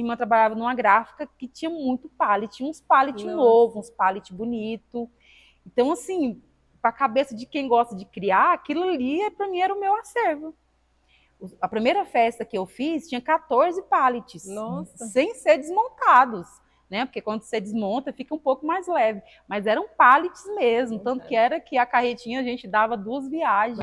irmã trabalhava numa gráfica que tinha muito pallet, tinha uns pallet novos, uns pallet bonito. Então, assim, para a cabeça de quem gosta de criar, aquilo ali, para mim, era o meu acervo. A primeira festa que eu fiz tinha 14 pallets, sem ser desmontados, né? Porque quando você desmonta, fica um pouco mais leve. Mas eram pallets mesmo, tanto que era que a carretinha a gente dava 2 viagens.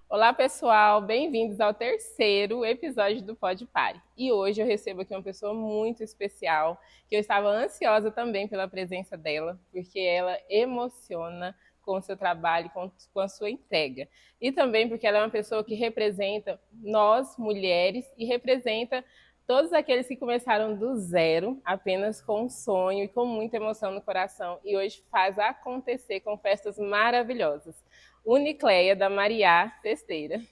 Olá, pessoal, bem-vindos ao terceiro episódio do Pod Pare. E hoje eu recebo aqui uma pessoa muito especial, que eu estava ansiosa também pela presença dela, porque ela emociona com o seu trabalho, com a sua entrega. E também porque ela é uma pessoa que representa nós, mulheres, e representa todos aqueles que começaram do zero, apenas com um sonho e com muita emoção no coração, e hoje faz acontecer com festas maravilhosas. Unicleia, da Mariá Festeira.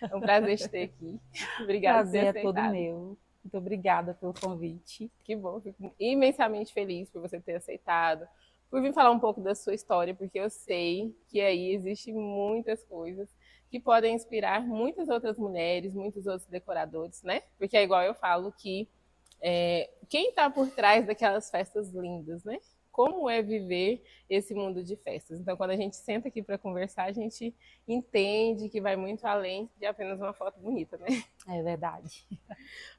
É um prazer te ter aqui. Obrigada por ter aceitado. Prazer é todo meu. Muito obrigada pelo convite. Que bom, fico imensamente feliz por você ter aceitado, por vir falar um pouco da sua história, porque eu sei que aí existem muitas coisas que podem inspirar muitas outras mulheres, muitos outros decoradores, né? Porque é igual eu falo que quem está por trás daquelas festas lindas, né? Como é viver esse mundo de festas. Então, quando a gente senta aqui para conversar, a gente entende que vai muito além de apenas uma foto bonita, né? É verdade.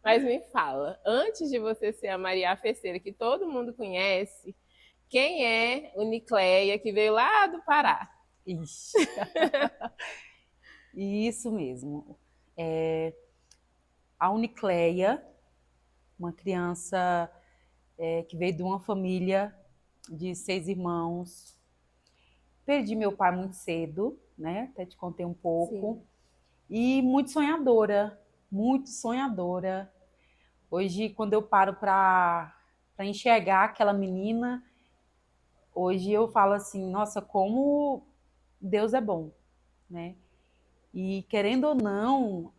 Mas me fala, antes de você ser a Mariá Festeira, que todo mundo conhece, quem é Unicleia, que veio lá do Pará? Ixi. Isso mesmo. A Unicleia, uma criança que veio de uma família de 6 irmãos. Perdi meu pai muito cedo, né? Até te contei um pouco. Sim. E muito sonhadora, muito sonhadora. Hoje, quando eu paro para enxergar aquela menina, hoje eu falo assim, nossa, como Deus é bom, né? E querendo ou não,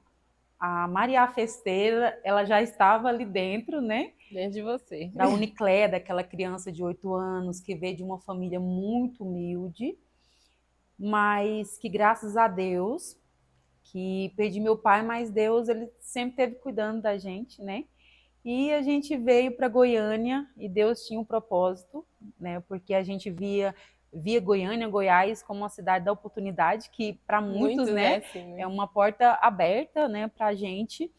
a Mariá Festeira, ela já estava ali dentro, né? Dentro de você. Da Unicleia, daquela criança de 8 anos que veio de uma família muito humilde, mas que graças a Deus, que perdi meu pai, mas Deus, ele sempre esteve cuidando da gente, né? E a gente veio para Goiânia e Deus tinha um propósito, né? Porque a gente via Goiânia, Goiás como uma cidade da oportunidade, que para muitos, né, assim, né? é uma porta aberta, né, para a gente.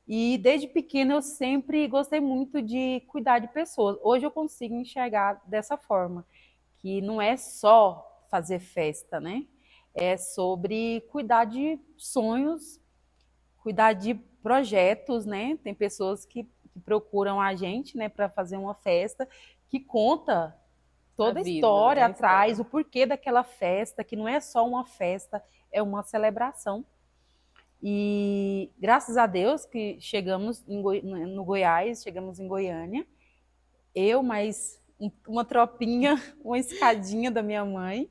E desde pequena eu sempre gostei muito de cuidar de pessoas. Hoje eu consigo enxergar dessa forma, que não é só fazer festa, né? É sobre cuidar de sonhos, cuidar de projetos, né? Tem pessoas que procuram a gente, né, para fazer uma festa, que conta toda a história atrás, o porquê daquela festa, que não é só uma festa, é uma celebração. E graças a Deus que chegamos no Goiás, chegamos em Goiânia, eu mais uma tropinha, uma escadinha da minha mãe.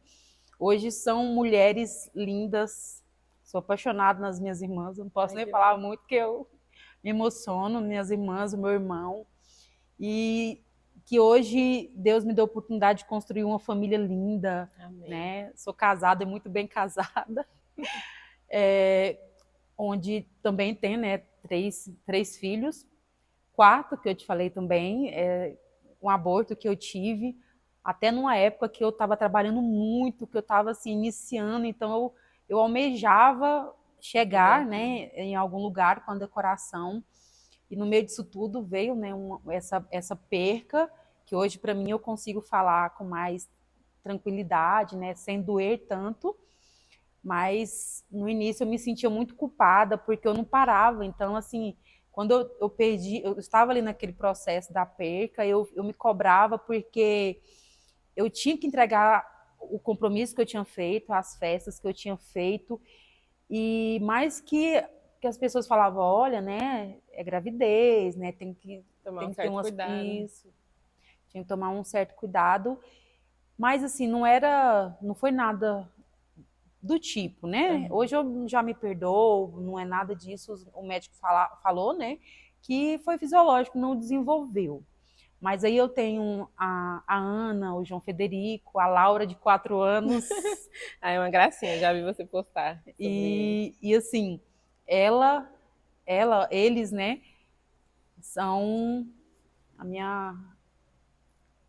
Hoje são mulheres lindas, sou apaixonada nas minhas irmãs, não posso nem falar muito porque eu me emociono, minhas irmãs, o meu irmão. E que hoje Deus me deu a oportunidade de construir uma família linda, né? Sou casada e muito bem casada. Onde também tem, né, três filhos, 4 que eu te falei também, um aborto que eu tive, até numa época que eu estava trabalhando muito, que eu estava assim, iniciando, então eu almejava chegar, né, em algum lugar com a decoração, e no meio disso tudo veio, né, essa perca, que hoje para mim eu consigo falar com mais tranquilidade, né, sem doer tanto, mas no início eu me sentia muito culpada porque eu não parava. Então, assim, quando eu perdi, eu estava ali naquele processo da perca, eu me cobrava porque eu tinha que entregar o compromisso que eu tinha feito, as festas que eu tinha feito, e mais que as pessoas falavam, olha, né, é gravidez, né, tem que ter umas cuidado. Isso, tinha que tomar um certo cuidado, mas assim, não foi nada do tipo, né? Hoje eu já me perdoo, não é nada disso, o médico falou, né, que foi fisiológico, não desenvolveu. Mas aí eu tenho a Ana, o João Federico, a Laura de 4 anos. É uma gracinha, já vi você postar. E assim, ela eles, né, são a minha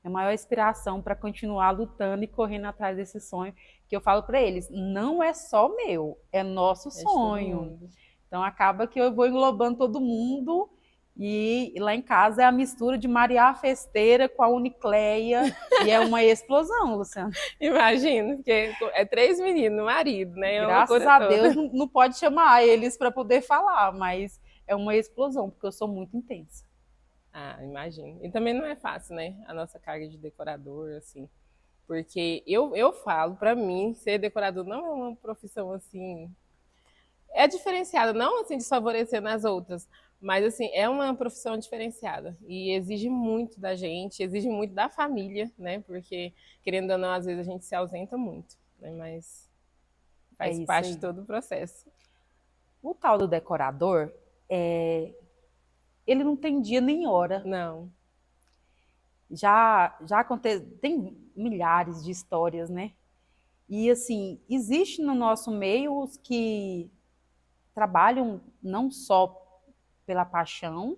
maior inspiração para continuar lutando e correndo atrás desse sonho, que eu falo para eles, não é só meu, é nosso sonho. Então acaba que eu vou englobando todo mundo e lá em casa é a mistura de Maria a Festeira com a Unicleia e é uma explosão, Luciana. Imagino, porque é 3 meninos, marido, né? É Graças a Deus não pode chamar eles para poder falar, mas é uma explosão, porque eu sou muito intensa. Ah, imagino. E também não é fácil, né? A nossa carga de decorador, assim. Porque eu falo, para mim, ser decorador não é uma profissão assim. É diferenciada, não assim desfavorecendo as outras, mas assim, é uma profissão diferenciada e exige muito da gente, exige muito da família, né? Porque, querendo ou não, às vezes a gente se ausenta muito, né? Mas faz parte de todo o processo. O tal do decorador, ele não tem dia nem hora. Não. Já acontece, tem milhares de histórias, né? E assim, existe no nosso meio os que trabalham não só pela paixão,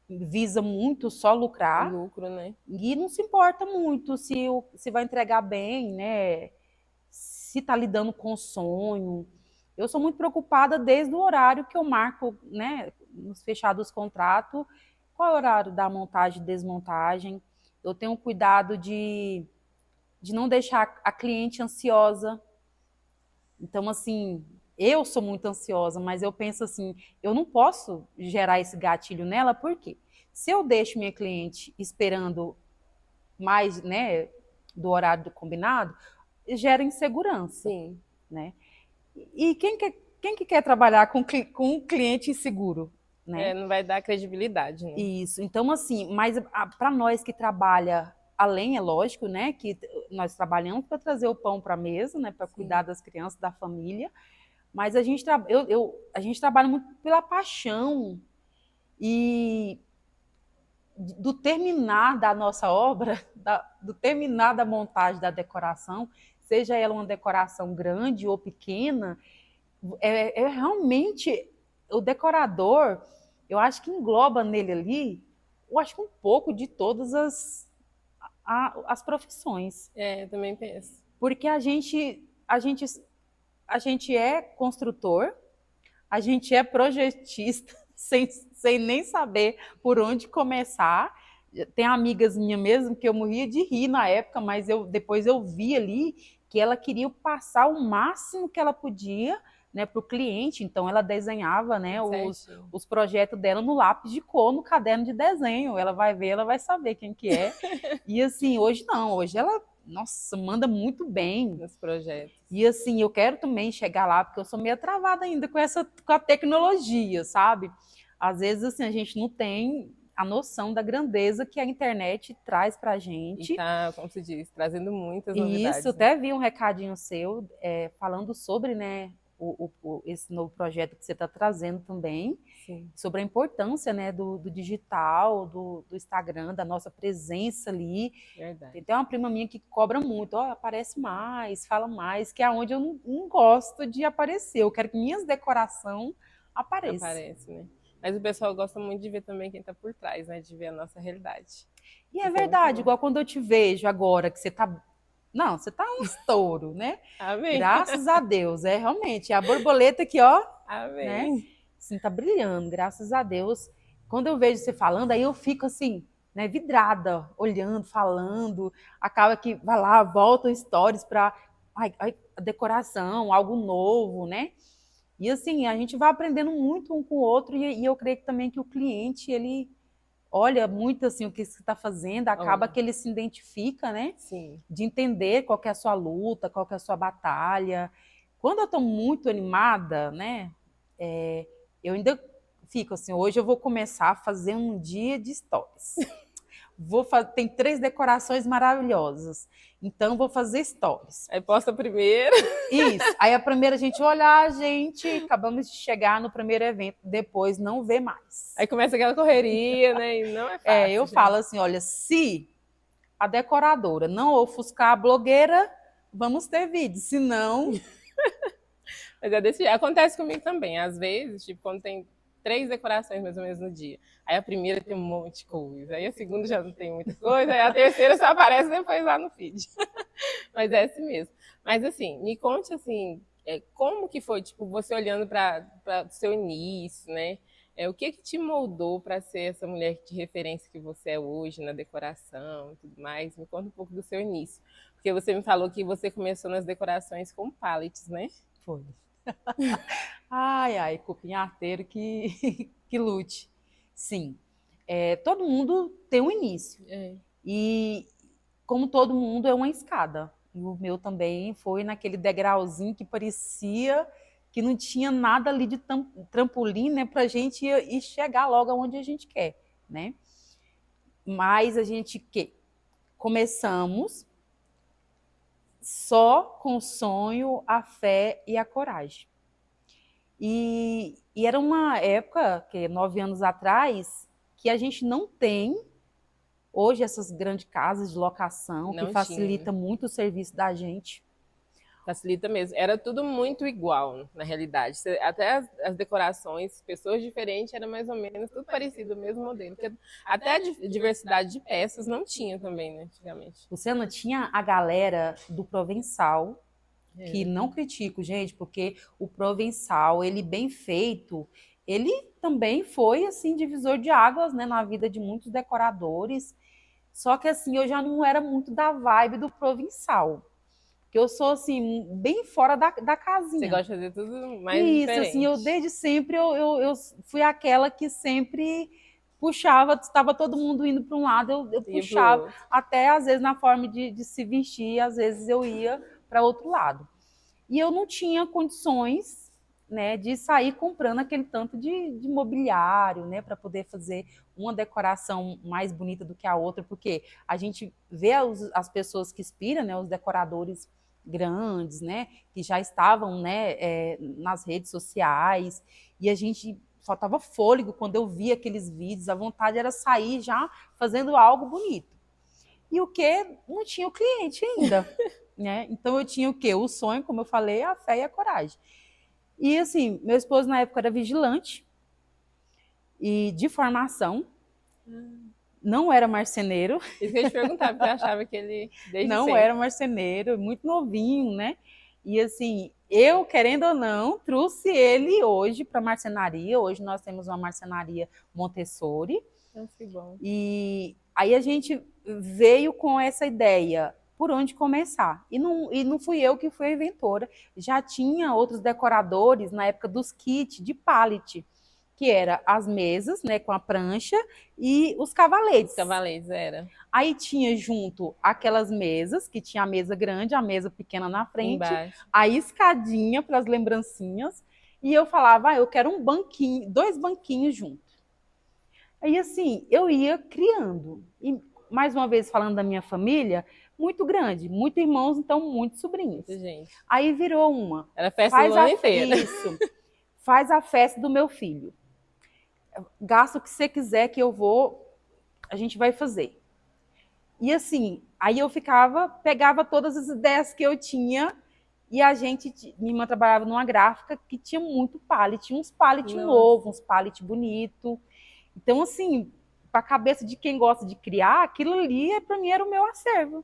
visa muito só lucrar, o lucro, né? E não se importa muito se vai entregar bem, né? Se está lidando com o sonho. Eu sou muito preocupada desde o horário que eu marco, né? Nos fechados contratos, qual é o horário da montagem e desmontagem. Eu tenho cuidado de não deixar a cliente ansiosa. Então, assim, eu sou muito ansiosa, mas eu penso assim, eu não posso gerar esse gatilho nela, por quê? Se eu deixo minha cliente esperando mais, né, do horário do combinado, gera insegurança. Sim. Né? E quem que quer trabalhar com um cliente inseguro? Né? Não vai dar credibilidade, né? Isso. Então, assim, mas para nós que trabalha além, é lógico, né, que nós trabalhamos para trazer o pão para a mesa, né, para cuidar das crianças, da família, mas a gente trabalha muito pela paixão e do terminar da nossa obra, do terminar da montagem da decoração, seja ela uma decoração grande ou pequena, é realmente o decorador, eu acho que engloba nele ali, eu acho que um pouco de todas as profissões. Eu também penso. Porque a gente é construtor, a gente é projetista, sem nem saber por onde começar. Tem amigas minhas mesmo que eu morria de rir na época, mas depois eu vi ali que ela queria passar o máximo que ela podia, né, para o cliente. Então ela desenhava, né, os projetos dela no lápis de cor, no caderno de desenho. Ela vai ver, ela vai saber quem que é. E assim, hoje não, hoje ela, nossa, manda muito bem nos projetos. E assim, eu quero também chegar lá, porque eu sou meio travada ainda com a tecnologia, sabe? Às vezes, assim, a gente não tem a noção da grandeza que a internet traz pra gente. E tá, como se diz, trazendo muitas novidades. Isso, eu até vi um recadinho seu falando sobre, né, esse novo projeto que você está trazendo também. Sim. Sobre a importância, né, do digital, do Instagram, da nossa presença ali. Verdade. Tem até uma prima minha que cobra muito, aparece mais, fala mais, que é onde eu não gosto de aparecer. Eu quero que minhas decorações apareçam. Aparece, né? Mas o pessoal gosta muito de ver também quem está por trás, né? De ver a nossa realidade. E é verdade, igual quando eu te vejo agora, que você tá... Não, você tá um estouro, né? Amém. Graças a Deus, realmente. A borboleta aqui, ó. Amém. Né? Assim, tá brilhando, graças a Deus. Quando eu vejo você falando, aí eu fico assim, né, vidrada, olhando, falando. Acaba que vai lá, volta stories para a decoração, algo novo, né? E assim, a gente vai aprendendo muito um com o outro e eu creio que também que o cliente, ele olha muito assim o que você está fazendo, acaba que ele se identifica, né? Sim. De entender qual que é a sua luta, qual que é a sua batalha. Quando eu estou muito animada, né? Eu ainda fico assim, hoje eu vou começar a fazer um dia de stories. Tem 3 decorações maravilhosas. Então, vou fazer stories. Aí posta primeiro. Isso. Aí a primeira a gente olhar, gente, acabamos de chegar no primeiro evento, depois não vê mais. Aí começa aquela correria, né? E não é fácil. Eu falo assim, olha, se a decoradora não ofuscar a blogueira, vamos ter vídeo, senão... Mas é desse jeito. Acontece comigo também. Às vezes, tipo, quando tem 3 decorações mais ou menos no dia. Aí a primeira tem um monte de coisa, aí a segunda já não tem muita coisa, aí a terceira só aparece depois lá no feed. Mas é assim mesmo. Mas assim, me conte assim, como que foi, tipo, você olhando para o seu início, né? O que te moldou para ser essa mulher de referência que você é hoje na decoração e tudo mais? Me conta um pouco do seu início. Porque você me falou que você começou nas decorações com pallets, né? Foi. Ai, ai, cupim arteiro que lute. Sim, todo mundo tem um início. E como todo mundo é uma escada. E o meu também foi naquele degrauzinho que parecia que não tinha nada ali de trampolim, né, para a gente ir chegar logo aonde a gente quer, né? Mas a gente começamos só com o sonho, a fé e a coragem. E era uma época, 9 anos atrás, que a gente não tem hoje essas grandes casas de locação que facilita muito o serviço da gente. Facilita mesmo. Era tudo muito igual, na realidade. Até as decorações, pessoas diferentes, era mais ou menos tudo parecido, o mesmo modelo. Porque até a diversidade de peças não tinha também, né, antigamente. Luciana, tinha a galera do Provençal, que não critico, gente, porque o Provençal, ele bem feito, ele também foi, assim, divisor de águas, né, na vida de muitos decoradores. Só que, assim, eu já não era muito da vibe do Provençal. Porque eu sou, assim, bem fora da casinha. Você gosta de fazer tudo mais diferente. Isso, assim, eu desde sempre, eu fui aquela que sempre puxava, estava todo mundo indo para um lado, eu puxava, até às vezes na forma de se vestir, às vezes eu ia para outro lado. E eu não tinha condições, né, de sair comprando aquele tanto de mobiliário, né, para poder fazer uma decoração mais bonita do que a outra, porque a gente vê as pessoas que inspiram, né, os decoradores grandes, né, que já estavam, né, nas redes sociais, e a gente faltava fôlego quando eu via aqueles vídeos, a vontade era sair já fazendo algo bonito. E o que? Não tinha o cliente ainda. Né? Então eu tinha o quê? O sonho, como eu falei, a fé e a coragem. E assim, meu esposo na época era vigilante e de formação, não era marceneiro. Isso que eu ia te perguntar, porque eu achava que ele não sempre era marceneiro, muito novinho, né? E assim, eu, querendo ou não, trouxe ele hoje para a marcenaria. Hoje nós temos uma marcenaria Montessori. Que bom. E aí a gente veio com essa ideia, por onde começar. E não fui eu que fui a inventora. Já tinha outros decoradores na época dos kits de pallet, que era as mesas, né, com a prancha e os cavaletes. Os cavaletes, era. Aí tinha junto aquelas mesas, que tinha a mesa grande, a mesa pequena na frente, embaixo, a escadinha para as lembrancinhas, e eu falava, eu quero um banquinho, 2 banquinhos juntos. Aí assim, eu ia criando. E mais uma vez falando da minha família, muito grande, muitos irmãos, então muitos sobrinhos. Gente. Aí virou uma. Era festa do ano inteiro. Isso. Faz a festa do meu filho. Gasta o que você quiser que eu vou, a gente vai fazer. E assim, aí eu pegava todas as ideias que eu tinha e a gente, minha irmã trabalhava numa gráfica que tinha muito pallet, tinha uns pallet novos, uns pallet bonito. Então, assim, para a cabeça de quem gosta de criar, aquilo ali, para mim, era o meu acervo.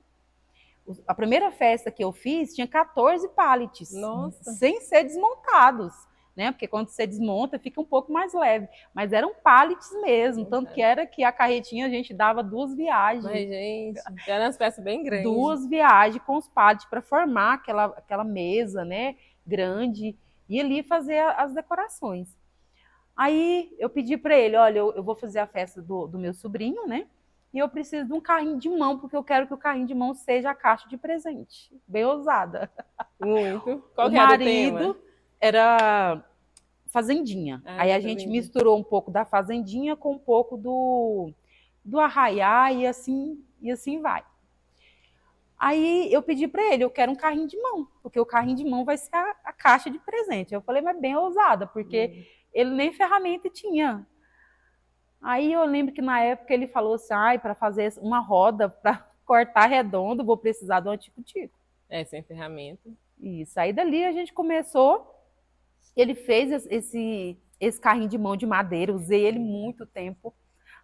A primeira festa que eu fiz tinha 14 pallets, sem ser desmontados, né? Porque quando você desmonta, fica um pouco mais leve. Mas eram pallets mesmo, tanto que era que a carretinha a gente dava 2 viagens. Mas, gente, eram as peças bem grandes. 2 viagens com os pallets para formar aquela mesa, né? Grande, e ali fazer as decorações. Aí eu pedi para ele, olha, eu vou fazer a festa do meu sobrinho, né? E eu preciso de um carrinho de mão, porque eu quero que o carrinho de mão seja a caixa de presente. Bem ousada. Muito. Qual o que era marido o tema? Era fazendinha. Aí a gente misturou um pouco da fazendinha com um pouco do arraiá e assim vai. Aí eu pedi para ele, eu quero um carrinho de mão, porque o carrinho de mão vai ser a caixa de presente. Eu falei, mas bem ousada, porque ele nem ferramenta tinha. Aí eu lembro que na época ele falou assim, para fazer uma roda, para cortar redondo, vou precisar de um tico-tico. Sem ferramenta. Isso. Aí dali a gente começou, ele fez esse carrinho de mão de madeira, usei ele muito tempo.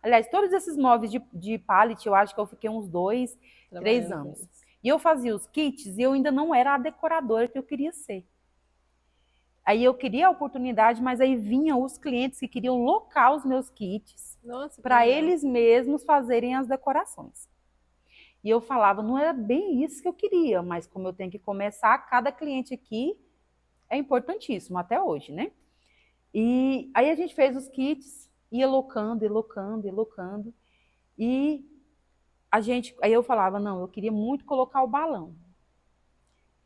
Aliás, todos esses móveis de pallet, eu acho que eu fiquei uns 2, 3 anos. E eu fazia os kits e eu ainda não era a decoradora que eu queria ser. Aí eu queria a oportunidade, mas aí vinham os clientes que queriam locar os meus kits para eles mesmos fazerem as decorações. E eu falava, não era bem isso que eu queria, mas como eu tenho que começar, cada cliente aqui é importantíssimo até hoje, né? E aí a gente fez os kits, ia locando, e locando, e locando. E aí eu falava, não, eu queria muito colocar o balão.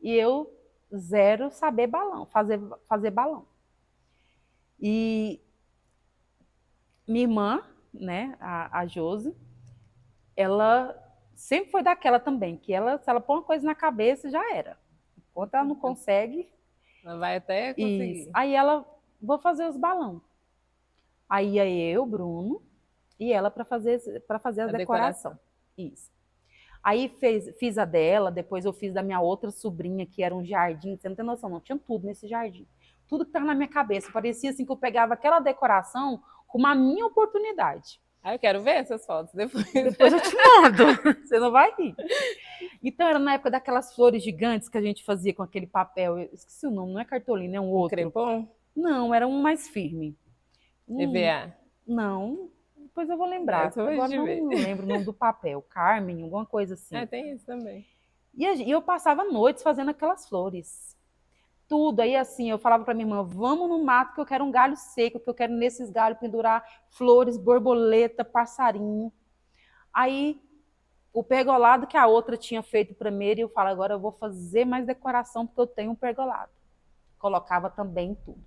E eu zero saber balão, fazer balão. E minha irmã, né, a Josi, ela sempre foi daquela também, que se ela põe uma coisa na cabeça, já era. Enquanto ela não consegue... Ela vai até conseguir. Isso. Aí ela, vou fazer os balões. Aí ia eu, Bruno, e ela para fazer a decoração. Isso. Aí fiz a dela, depois eu fiz da minha outra sobrinha, que era um jardim, você não tem noção, não, tinha tudo nesse jardim. Tudo que estava na minha cabeça, parecia assim que eu pegava aquela decoração como a minha oportunidade. Eu quero ver essas fotos depois. Depois eu te mando, você não vai rir. Então era na época daquelas flores gigantes que a gente fazia com aquele papel, eu esqueci o nome, não é cartolina, é um outro. Crepom? Não, era um mais firme. EVA? Não, depois eu vou lembrar. Agora não lembro o nome do papel, Carmen, alguma coisa assim. Tem isso também. E eu passava noites fazendo aquelas flores. Tudo. Aí assim, eu falava para minha irmã, vamos no mato que eu quero um galho seco, que eu quero nesses galhos pendurar flores, borboleta, passarinho. Aí o pergolado que a outra tinha feito primeiro, e eu falo, agora eu vou fazer mais decoração porque eu tenho um pergolado. Colocava também tudo.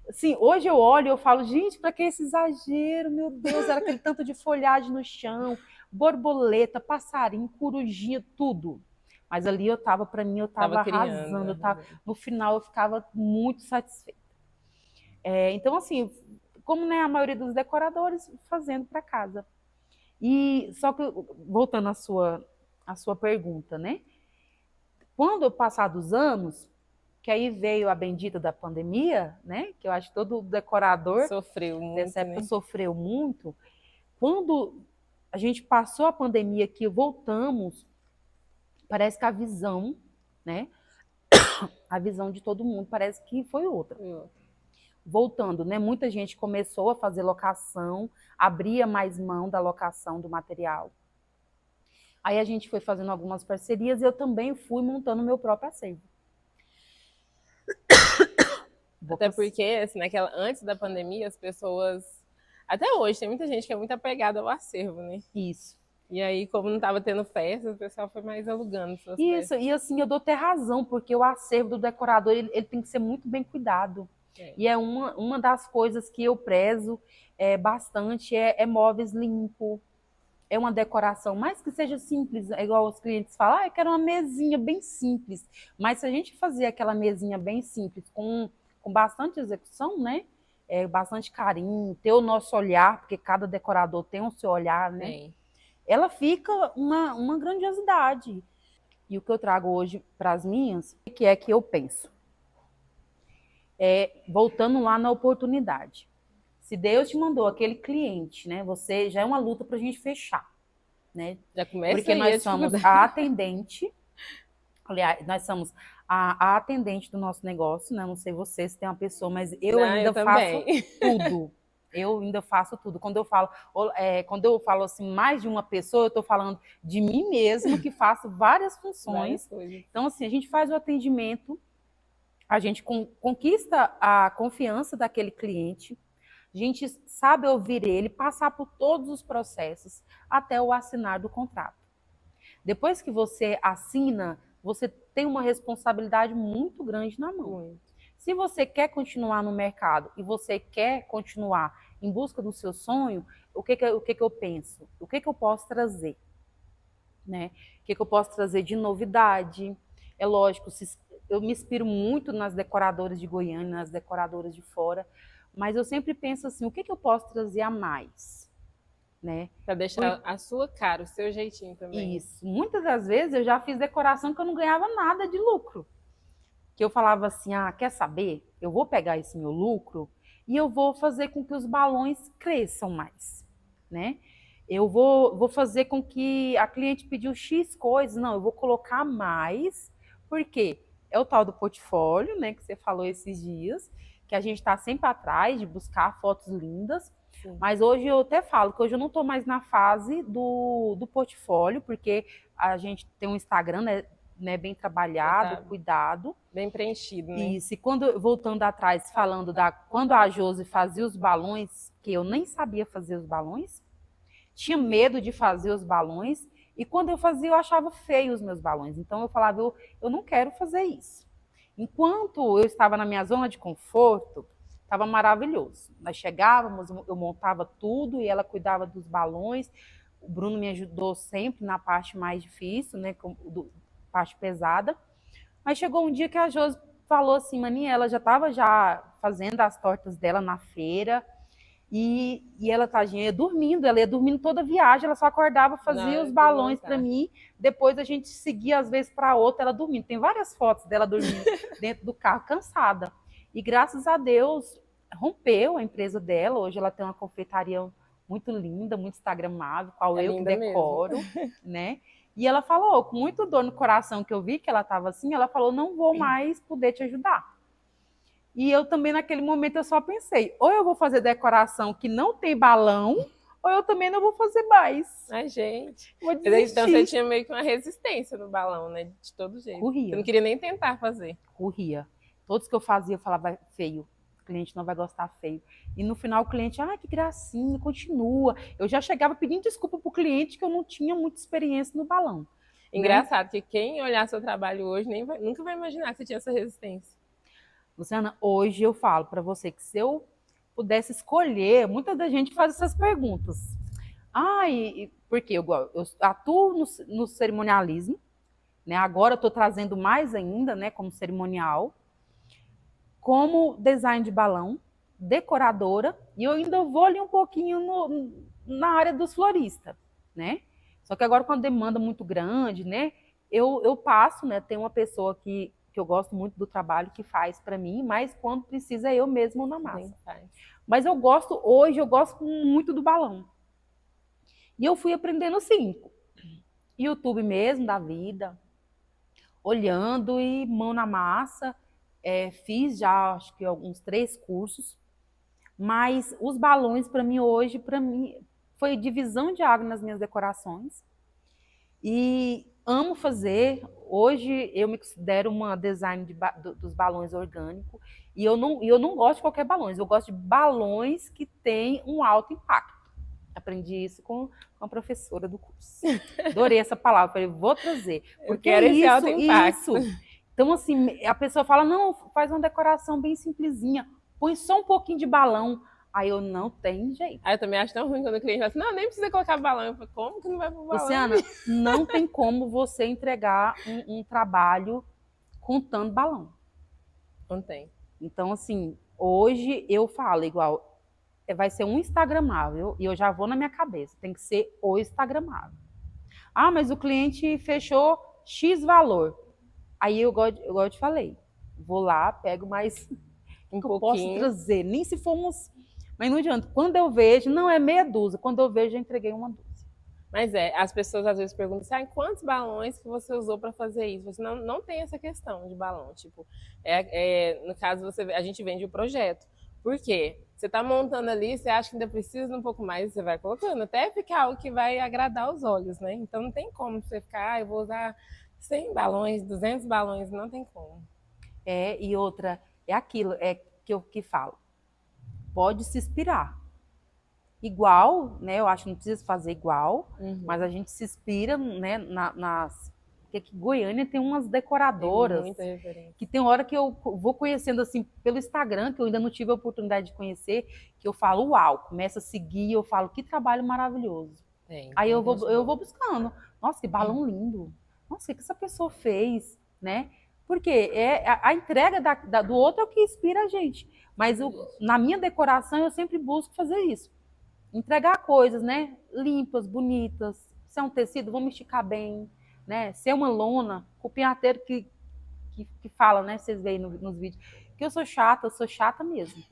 Assim, hoje eu olho e eu falo, gente, para que esse exagero? Meu Deus, era aquele tanto de folhagem no chão, borboleta, passarinho, corujinha, tudo. Mas ali eu estava, para mim, eu estava arrasando. No final eu ficava muito satisfeita. Então, assim, como né, a maioria dos decoradores, fazendo para casa. E só que, voltando à sua pergunta, né? Quando eu passar dos anos, que aí veio a bendita da pandemia, né? Que eu acho que todo decorador sofreu muito, dessa época sofreu muito. Quando a gente passou a pandemia, que voltamos, parece que a visão, né? A visão de todo mundo parece que foi outra. Voltando, né? Muita gente começou a fazer locação, abria mais mão da locação do material. Aí a gente foi fazendo algumas parcerias e eu também fui montando meu próprio acervo. Até porque, assim, antes da pandemia, as pessoas... Até hoje, tem muita gente que é muito apegada ao acervo, né? Isso. E aí, como não estava tendo festa, o pessoal foi mais alugando suas Isso, peças. E assim, eu dou até razão, porque o acervo do decorador, ele tem que ser muito bem cuidado. E é uma das coisas que eu prezo bastante, é móveis limpos, é uma decoração, mais que seja simples, igual os clientes falam, eu quero uma mesinha bem simples. Mas se a gente fazer aquela mesinha bem simples, com bastante execução, né? Bastante carinho, ter o nosso olhar, porque cada decorador tem o seu olhar, né? Ela fica uma grandiosidade. E o que eu trago hoje para as minhas, o que é que eu penso? Voltando lá na oportunidade. Se Deus te mandou aquele cliente, né? Você já é uma luta para a gente fechar, né? Já começa porque nós somos a atendente. Aliás, nós somos a atendente do nosso negócio, né? Não sei você se tem uma pessoa, mas eu ainda faço tudo. Eu ainda faço tudo. Quando eu falo assim, mais de uma pessoa, eu estou falando de mim mesma, que faço várias funções. Então, assim, a gente faz o atendimento, a gente conquista a confiança daquele cliente, a gente sabe ouvir ele, passar por todos os processos até o assinar do contrato. Depois que você assina, você tem uma responsabilidade muito grande na mão. Se você quer continuar no mercado e você quer continuar em busca do seu sonho, o que eu penso? O que eu posso trazer? Né? O que eu posso trazer de novidade? É lógico, eu me inspiro muito nas decoradoras de Goiânia, nas decoradoras de fora, mas eu sempre penso assim, o que eu posso trazer a mais? Né? Para deixar a sua cara, o seu jeitinho também. Isso. Muitas das vezes eu já fiz decoração que eu não ganhava nada de lucro. Que eu falava assim, quer saber? Eu vou pegar esse meu lucro e eu vou fazer com que os balões cresçam mais, né? Eu vou fazer com que a cliente pediu X coisas, não, eu vou colocar mais, porque é o tal do portfólio, né, que você falou esses dias, que a gente está sempre atrás de buscar fotos lindas, Sim. mas hoje eu até falo que hoje eu não estou mais na fase do portfólio, porque a gente tem um Instagram, né, bem trabalhado, cuidado. Bem preenchido, né? Isso, e quando, voltando atrás, falando quando a Josi fazia os balões, que eu nem sabia fazer os balões, tinha medo de fazer os balões, e quando eu fazia, eu achava feio os meus balões. Então eu falava, eu não quero fazer isso. Enquanto eu estava na minha zona de conforto, estava maravilhoso. Nós chegávamos, eu montava tudo e ela cuidava dos balões. O Bruno me ajudou sempre na parte mais difícil, né, parte pesada. Mas chegou um dia que a Josi falou assim, Maninha, ela já estava já fazendo as tortas dela na feira, e ela, tadinha, ela ia dormindo toda a viagem, ela só acordava, fazia os balões para mim, depois a gente seguia às vezes para outra, ela dormindo. Tem várias fotos dela dormindo dentro do carro, cansada. E graças a Deus, rompeu a empresa dela, hoje ela tem uma confeitaria muito linda, muito instagramável, qual eu que decoro, né? E ela falou, com muito dor no coração que eu vi que ela estava assim, ela falou, não vou mais poder te ajudar. E eu também, naquele momento, eu só pensei, ou eu vou fazer decoração que não tem balão, ou eu também não vou fazer mais. Ai, gente. Então você tinha meio que uma resistência no balão, né? De todo jeito. Corria. Você não queria nem tentar fazer. Corria. Todos que eu fazia, eu falava, feio. O cliente não vai gostar, feio. E no final o cliente, que gracinha, continua. Eu já chegava pedindo desculpa pro cliente que eu não tinha muita experiência no balão. Engraçado, que quem olhar seu trabalho hoje nunca vai imaginar que você tinha essa resistência. Luciana, hoje eu falo para você que se eu pudesse escolher, muita da gente faz essas perguntas. Porque eu atuo no cerimonialismo, né? Agora eu estou trazendo mais ainda, né, como cerimonial, como design de balão, decoradora, e eu ainda vou ali um pouquinho na área dos floristas, né? Só que agora com a demanda muito grande, né, eu passo, né, tem uma pessoa que eu gosto muito do trabalho que faz para mim, mas quando precisa eu mesmo na massa. Mas hoje eu gosto muito do balão. E eu fui aprendendo assim, YouTube mesmo, da vida, olhando e mão na massa. Fiz já, acho que alguns 3 cursos, mas os balões para mim hoje, foi divisão de água nas minhas decorações. E amo fazer. Hoje eu me considero uma design dos balões orgânicos. E eu não gosto de qualquer balões. Eu gosto de balões que têm um alto impacto. Aprendi isso com a professora do curso. Adorei essa palavra. Falei, vou trazer. Porque é esse alto impacto. Então, assim, a pessoa fala, não, faz uma decoração bem simplesinha. Põe só um pouquinho de balão. Aí eu não tenho jeito. Aí eu também acho tão ruim quando o cliente fala assim, não, nem precisa colocar balão. Eu falo, como que não vai pôr balão? Luciana, não tem como você entregar um trabalho contando balão. Não tem. Então, assim, hoje eu falo igual, vai ser um instagramável, e eu já vou na minha cabeça, tem que ser o instagramável. Mas o cliente fechou X valor. Aí eu te falei, vou lá, pego mais um que eu posso trazer, nem se for uns... Mas não adianta. Quando eu vejo, não é meia dúzia. Quando eu vejo, já entreguei uma dúzia. Mas as pessoas às vezes perguntam assim, quantos balões que você usou para fazer isso? Você não tem essa questão de balão. Tipo, no caso, a gente vende o projeto. Por quê? Você está montando ali, você acha que ainda precisa de um pouco mais, você vai colocando, até ficar algo que vai agradar os olhos, né? Então não tem como você ficar, eu vou usar 100 balões, 200 balões, não tem como. E outra, é aquilo que eu falo. Pode se inspirar. Igual, né? Eu acho que não precisa fazer igual, mas a gente se inspira, né, porque aqui em Goiânia tem umas decoradoras. Tem muita referência. Que tem hora que eu vou conhecendo assim pelo Instagram, que eu ainda não tive a oportunidade de conhecer, que eu falo, uau, começo a seguir, eu falo, que trabalho maravilhoso. Aí eu vou buscando. Nossa, que balão lindo. Nossa, o que essa pessoa fez, né? Porque a entrega do outro é o que inspira a gente. Mas na minha decoração eu sempre busco fazer isso. Entregar coisas, né? Limpas, bonitas. Se é um tecido, vamos esticar bem, né? Se é uma lona, o pinhateiro que fala, né? Vocês veem nos vídeos. Que eu sou chata mesmo.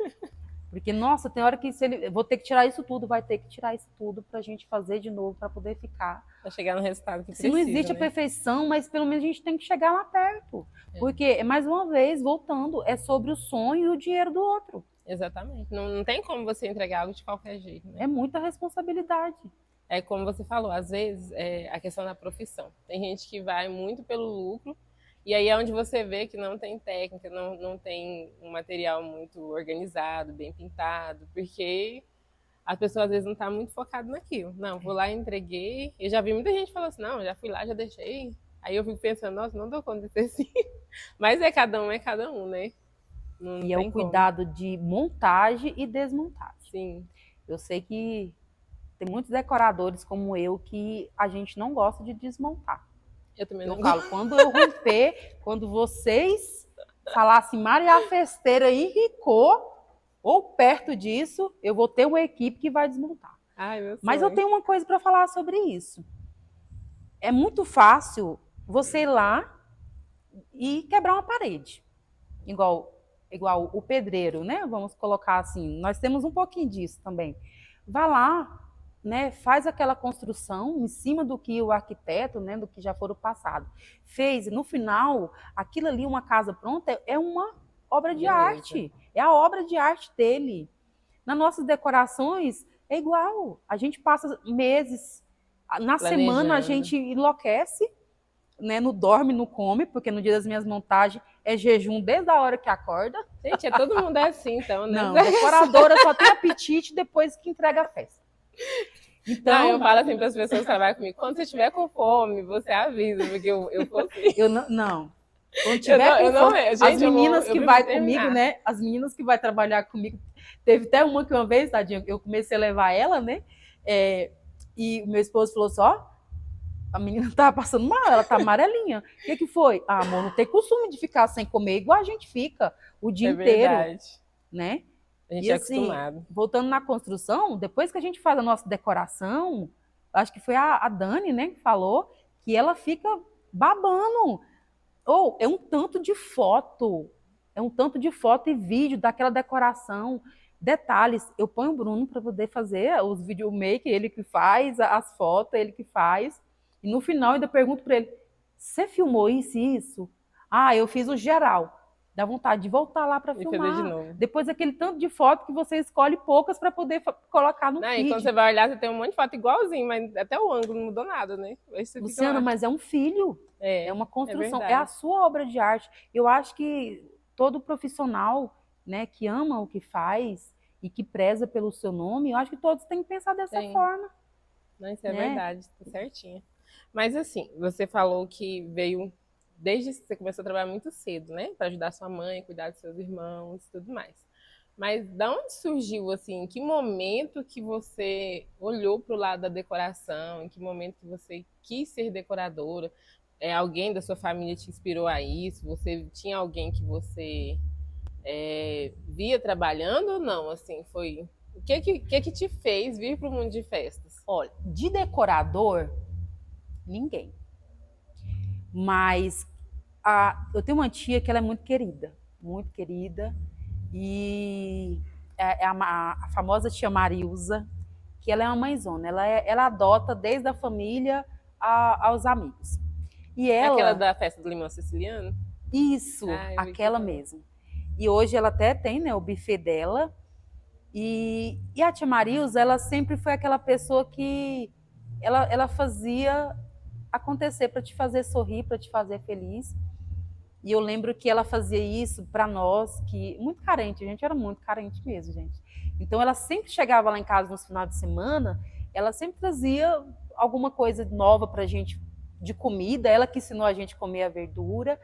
Porque, nossa, tem hora que se ele, vou ter que tirar isso tudo, vai ter que tirar isso tudo pra gente fazer de novo, pra poder ficar. Pra chegar no resultado que Se não existe precisa, a né? perfeição, mas pelo menos a gente tem que chegar lá perto. Porque, mais uma vez, voltando, é sobre o sonho e o dinheiro do outro. Exatamente. Não tem como você entregar algo de qualquer jeito, né? É muita responsabilidade. É como você falou, às vezes é a questão da profissão. Tem gente que vai muito pelo lucro, e aí é onde você vê que não tem técnica, não tem um material muito organizado, bem pintado, porque as pessoas às vezes não estão muito focadas naquilo. Não, vou lá e entreguei. Eu já vi muita gente falando assim, não, já fui lá, já deixei. Aí eu fico pensando, nossa, não dou conta de ser assim. Mas é cada um, né? Não E é tem o como. cuidado de montagem e desmontagem. Sim. Eu sei que tem muitos decoradores como eu que a gente não gosta de desmontar. Eu também Eu não falo, quando eu romper, quando vocês falassem Maria Festeira enricou, ou perto disso, eu vou ter uma equipe que vai desmontar. Ai, meu sonho. Mas eu tenho uma coisa para falar sobre isso. É muito fácil você ir lá e quebrar uma parede. Igual o pedreiro, né? Vamos colocar assim. Nós temos um pouquinho disso também. Vá lá, né? Faz aquela construção em cima do que o arquiteto, né? Do que já foram passado fez. No final, aquilo ali, uma casa pronta, é uma obra de arte. É a obra de arte dele. Nas nossas decorações é igual. A gente passa meses. Na semana a gente enlouquece, né? Não dorme, não come, porque no dia das minhas montagens é jejum desde a hora que acorda. Gente, todo mundo é assim, então, né? Não, decoradora só tem apetite depois que entrega a festa. Então, eu falo assim para as pessoas que trabalham comigo, quando você estiver com fome, você avisa, porque eu consigo. Eu não. Quando tiver com fome, gente, as meninas que vai comigo, né? As meninas que vai trabalhar comigo, teve até uma que uma vez, tadinha, eu comecei a levar ela, né? E o meu esposo falou só, a menina tava passando mal, ela tá amarelinha. O que foi? Ah, amor, não tem costume de ficar sem comer igual a gente fica o dia inteiro, né? A gente é acostumado. Voltando na construção, depois que a gente faz a nossa decoração, acho que foi a Dani, né, que falou que ela fica babando. É um tanto de foto, e vídeo daquela decoração. Detalhes, eu ponho o Bruno para poder fazer os videomaker, ele que faz, as fotos, ele que faz. E no final eu ainda pergunto para ele, você filmou isso e isso? Ah, eu fiz o geral. Dá vontade de voltar lá para filmar. De novo. Depois aquele tanto de foto que você escolhe poucas para poder colocar no feed. E quando você vai olhar, você tem um monte de foto igualzinho, mas até o ângulo não mudou nada, né? Luciana, mas é um filho. É uma construção. É a sua obra de arte. Eu acho que todo profissional, né, que ama o que faz e que preza pelo seu nome, eu acho que todos têm que pensar dessa forma. Não, isso é verdade, tá certinho. Mas assim, você falou que veio desde que você começou a trabalhar muito cedo, né? Para ajudar sua mãe, cuidar dos seus irmãos e tudo mais. Mas da onde surgiu, assim, em que momento que você olhou para o lado da decoração, em que momento que você quis ser decoradora? Alguém da sua família te inspirou a isso? Você tinha alguém que você via trabalhando ou não? Assim, foi... O que te fez vir para o mundo de festas? Olha, de decorador, ninguém. Mas eu tenho uma tia que ela é muito querida, e é a famosa tia Marilza, que ela é uma mãezona, ela adota desde a família aos amigos. E ela... Aquela da festa do limão siciliano? Isso, aquela mesmo. E hoje ela até tem, né, o buffet dela. E a tia Marilza, ela sempre foi aquela pessoa que ela fazia acontecer para te fazer sorrir, para te fazer feliz. E eu lembro que ela fazia isso para nós, que muito carente, a gente era muito carente mesmo, gente. Então ela sempre chegava lá em casa nos finais de semana, ela sempre trazia alguma coisa nova para a gente de comida, ela que ensinou a gente a comer a verdura,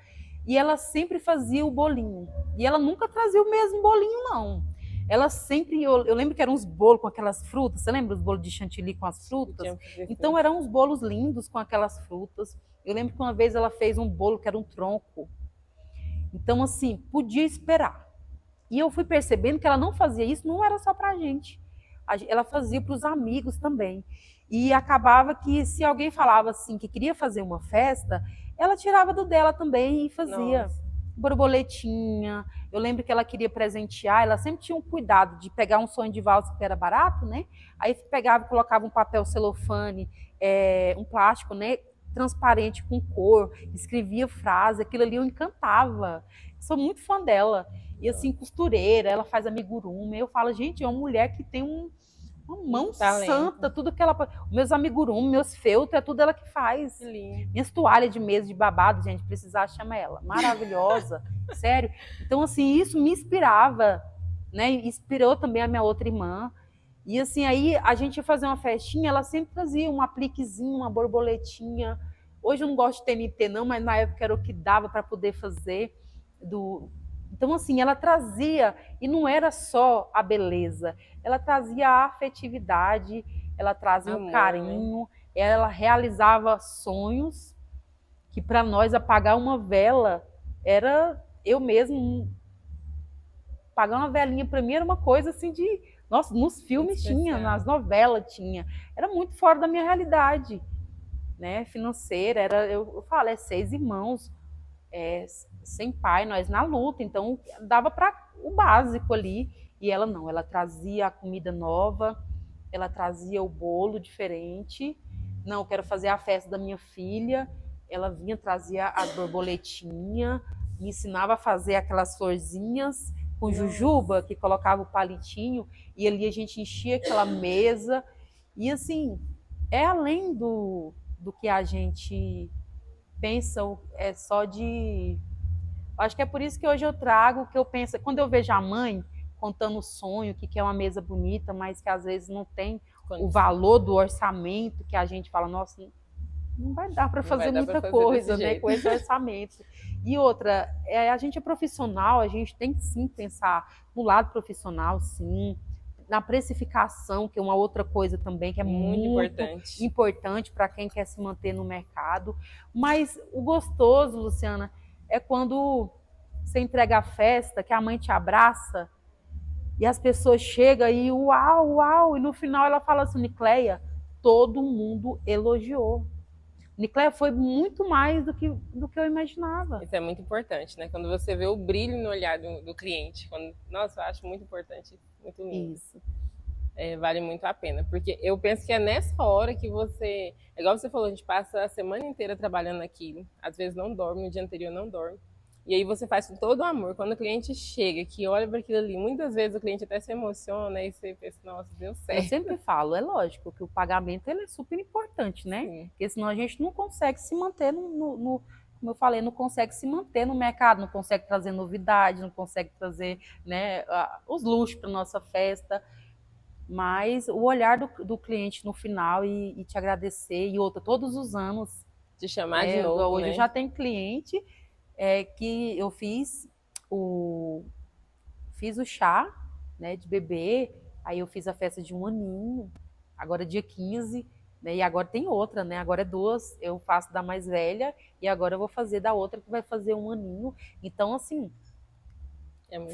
e ela sempre fazia o bolinho. E ela nunca trazia o mesmo bolinho, não. Ela sempre, eu lembro que eram uns bolos com aquelas frutas, você lembra os bolos de chantilly com as frutas? Então eram uns bolos lindos com aquelas frutas. Eu lembro que uma vez ela fez um bolo que era um tronco. Então, assim, podia esperar. E eu fui percebendo que ela não fazia isso, não era só pra gente. Ela fazia para os amigos também. E acabava que se alguém falava assim que queria fazer uma festa, ela tirava do dela também e fazia. Nossa. borboletinha. Eu lembro que ela queria presentear, ela sempre tinha um cuidado de pegar um sonho de valsa que era barato, né? Aí pegava e colocava um papel celofane, um plástico, né? Transparente com cor, escrevia frase, aquilo ali eu encantava. Sou muito fã dela. E assim, costureira, ela faz amigurumi. Eu falo, gente, é uma mulher que tem uma mão santa, tudo que ela. Meus amigurumi, meus feltros, é tudo ela que faz. Que lindo. Minhas toalhas de mesa de babado, gente, precisar, chama ela. Maravilhosa, sério. Então, assim, isso me inspirava, né? Inspirou também a minha outra irmã. E assim, aí a gente ia fazer uma festinha, ela sempre trazia um apliquezinho, uma borboletinha. Hoje eu não gosto de TNT, não, mas na época era o que dava para poder fazer. Então, assim, ela trazia, e não era só a beleza, ela trazia a afetividade, ela trazia o carinho, ela realizava sonhos, que para nós apagar uma vela era eu mesmo pagar uma velinha para mim era uma coisa assim de, nossa, nos filmes tinha, nas novelas tinha, era muito fora da minha realidade, né, financeira, eu falo, 6 irmãos, sem pai, nós na luta, então dava para o básico ali, e ela não, ela trazia a comida nova, ela trazia o bolo diferente, não, eu quero fazer a festa da minha filha, ela vinha, trazia a borboletinha, me ensinava a fazer aquelas florzinhas com jujuba, que colocava o palitinho, e ali a gente enchia aquela mesa, e assim, é além do que a gente pensa, é só de... Acho que é por isso que hoje eu trago, que eu penso, quando eu vejo a mãe contando o sonho, que é uma mesa bonita, mas que às vezes não tem o valor do orçamento, que a gente fala, nossa, não vai dar para fazer muita coisa, né, com esse orçamento. E outra, a gente é profissional, a gente tem que sim pensar no lado profissional, sim, na precificação, que é uma outra coisa também que é muito importante para quem quer se manter no mercado. Mas o gostoso, Luciana, é quando você entrega a festa, que a mãe te abraça e as pessoas chegam e uau, uau, e no final ela fala assim, Nicleia, todo mundo elogiou. Nicleia, foi muito mais do que eu imaginava. Isso é muito importante, né? Quando você vê o brilho no olhar do cliente. Nossa, eu acho muito importante, muito lindo. Isso. Vale muito a pena. Porque eu penso que é nessa hora que você... Igual você falou, a gente passa a semana inteira trabalhando aquilo. Às vezes não dorme, no dia anterior não dorme. E aí você faz com todo o amor. Quando o cliente chega, que olha para aquilo ali, muitas vezes o cliente até se emociona e você pensa, nossa, deu certo. Eu sempre falo, é lógico que o pagamento ele é super importante, né? Sim. Porque senão a gente não consegue se manter como eu falei, não consegue se manter no mercado, não consegue trazer novidade, não consegue trazer, né, os luxos para nossa festa. Mas o olhar do cliente no final e te agradecer, e outra, todos os anos. Te chamar de novo, hoje, né? eu já tenho cliente que eu fiz o chá, né, de bebê, aí eu fiz a festa de 1 aninho, agora dia 15, né, e agora tem outra, né, agora é 2, eu faço da mais velha e agora eu vou fazer da outra que vai fazer 1 aninho. Então, assim,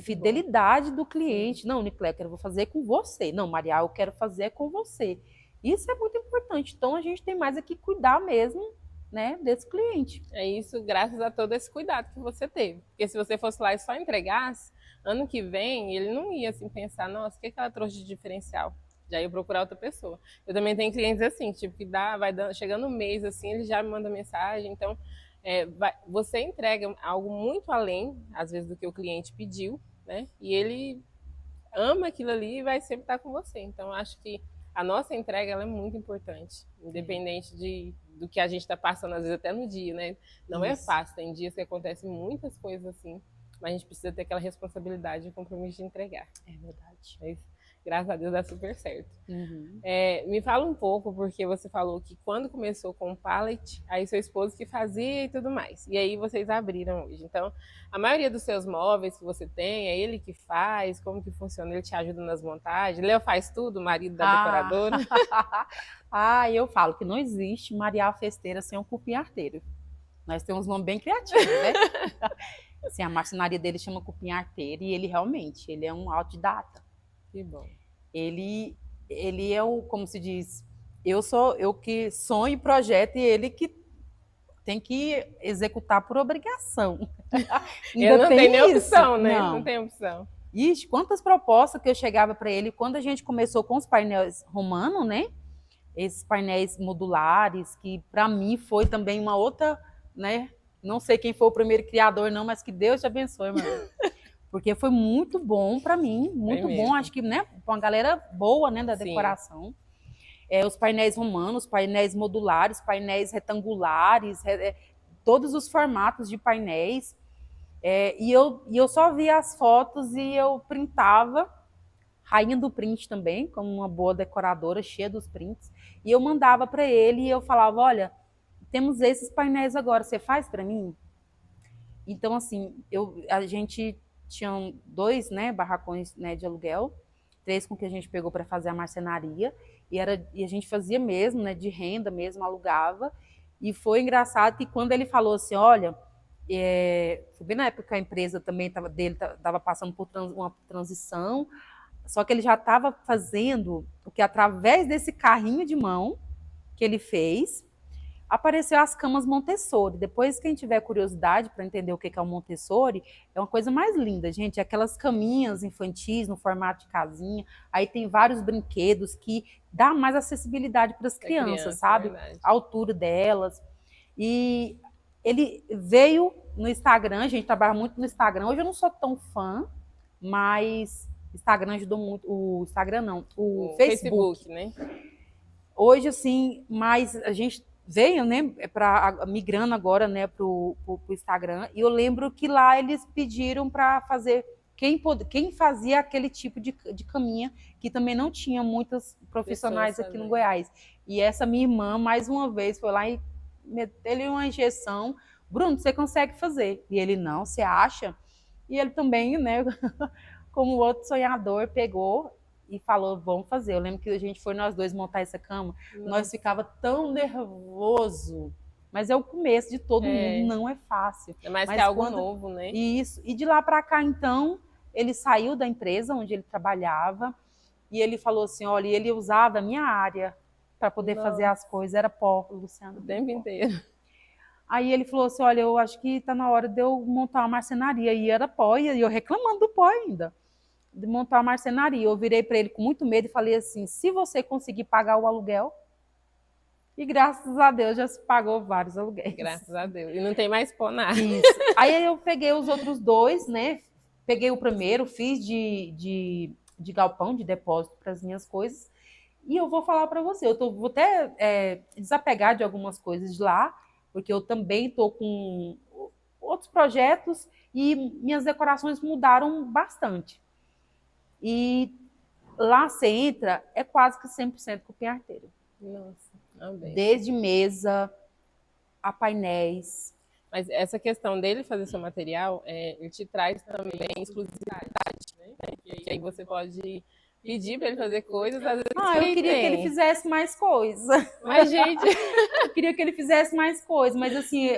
fidelidade do cliente. Sim. Não, Nicleia, eu vou fazer com você. Não, Maria, eu quero fazer com você. Isso é muito importante. Então, a gente tem mais aqui que cuidar mesmo, né, desse cliente. É isso, graças a todo esse cuidado que você teve. Porque se você fosse lá e só entregasse, ano que vem, ele não ia assim pensar, nossa, o que ela trouxe de diferencial? Já ia procurar outra pessoa. Eu também tenho clientes assim, tipo, que chegando um mês assim, ele já me manda mensagem. Então, você entrega algo muito além, às vezes, do que o cliente pediu, né? E ele ama aquilo ali e vai sempre estar com você. Então, acho que a nossa entrega ela é muito importante, independente do que a gente está passando, às vezes até no dia, né? Não é fácil, tem dias que acontecem muitas coisas assim, mas a gente precisa ter aquela responsabilidade e compromisso de entregar. É verdade. Mas, graças a Deus dá super certo. Uhum. Me fala um pouco, porque você falou que quando começou com o pallet, aí seu esposo que fazia e tudo mais. E aí vocês abriram hoje. Então, a maioria dos seus móveis que você tem, é ele que faz? Como que funciona? Ele te ajuda nas montagens? Léo faz tudo, o marido da decoradora? Eu falo que não existe Maria Festeira sem um cupim arteiro. Nós temos um nome bem criativo, né? Assim, a marcenaria dele chama cupim arteiro e ele realmente, ele é um autodidata. Que bom. Ele é o, como se diz, eu que sonho e projeto e ele que tem que executar por obrigação. Eu não tenho nem opção, né? Não. Não tem opção. Ixi, quantas propostas que eu chegava para ele quando a gente começou com os painéis romanos, né? Esses painéis modulares, que para mim foi também uma outra, né? Não sei quem foi o primeiro criador, não, mas que Deus te abençoe, mano. Porque foi muito bom para mim, muito bom, acho que, né? Uma galera boa, né, da decoração. Os painéis romanos, painéis modulares, painéis retangulares, todos os formatos de painéis. E eu só via as fotos e eu printava, rainha do print também, como uma boa decoradora, cheia dos prints, e eu mandava para ele e eu falava, olha, temos esses painéis agora, você faz para mim? Então, assim, a gente tinha 2, né, barracões, né, de aluguel, 3 com que a gente pegou para fazer a marcenaria, e a gente fazia mesmo, né, de renda mesmo, alugava, e foi engraçado que quando ele falou assim, olha, foi bem na época que a empresa também estava passando por uma transição, só que ele já estava fazendo o que através desse carrinho de mão que ele fez, apareceu as camas Montessori. Depois, quem tiver curiosidade para entender o que é o Montessori, é uma coisa mais linda, gente. Aquelas caminhas infantis no formato de casinha. Aí tem vários brinquedos que dá mais acessibilidade para as crianças, sabe? A altura delas. E ele veio no Instagram, a gente trabalha muito no Instagram. Hoje eu não sou tão fã, mas Instagram ajudou muito. O Instagram não, o Facebook, né? Hoje, assim, mas a gente veio, né, migrando agora, né, pro Instagram, e eu lembro que lá eles pediram para fazer quem fazia aquele tipo de caminha, que também não tinha muitos profissionais aqui no Goiás. E essa minha irmã, mais uma vez, foi lá e meteu-lhe uma injeção. Bruno, você consegue fazer? E ele, não, você acha? E ele também, né, como outro sonhador, pegou e falou, vamos fazer. Eu lembro que a gente foi nós dois montar essa cama, nós ficava tão nervoso, mas é o começo de todo mundo, não é fácil. Mas que é algo novo, né? Isso. E de lá para cá, então, ele saiu da empresa onde ele trabalhava e ele falou assim, olha, ele usava a minha área para poder fazer as coisas, era pó, Luciano. O tempo inteiro. Aí ele falou assim, olha, eu acho que está na hora de eu montar uma marcenaria. E era pó, e eu reclamando do pó ainda, de montar uma marcenaria. Eu virei para ele com muito medo e falei assim, se você conseguir pagar o aluguel, e graças a Deus já se pagou vários aluguéis. Graças a Deus. E não tem mais pó nada. Isso. Aí eu peguei os outros 2, né? Peguei o primeiro, fiz de galpão, de depósito para as minhas coisas. E eu vou falar para você, vou até desapegar de algumas coisas de lá, porque eu também estou com outros projetos e minhas decorações mudaram bastante. E lá você entra, é quase que 100% cupim arteiro. Nossa, amém. Desde mesa a painéis. Mas essa questão dele fazer seu material, ele te traz também exclusividade, né? E aí você pode pedir para ele fazer coisas, às vezes eu queria que ele fizesse mais coisas. Mas, gente, eu queria que ele fizesse mais coisas, mas assim,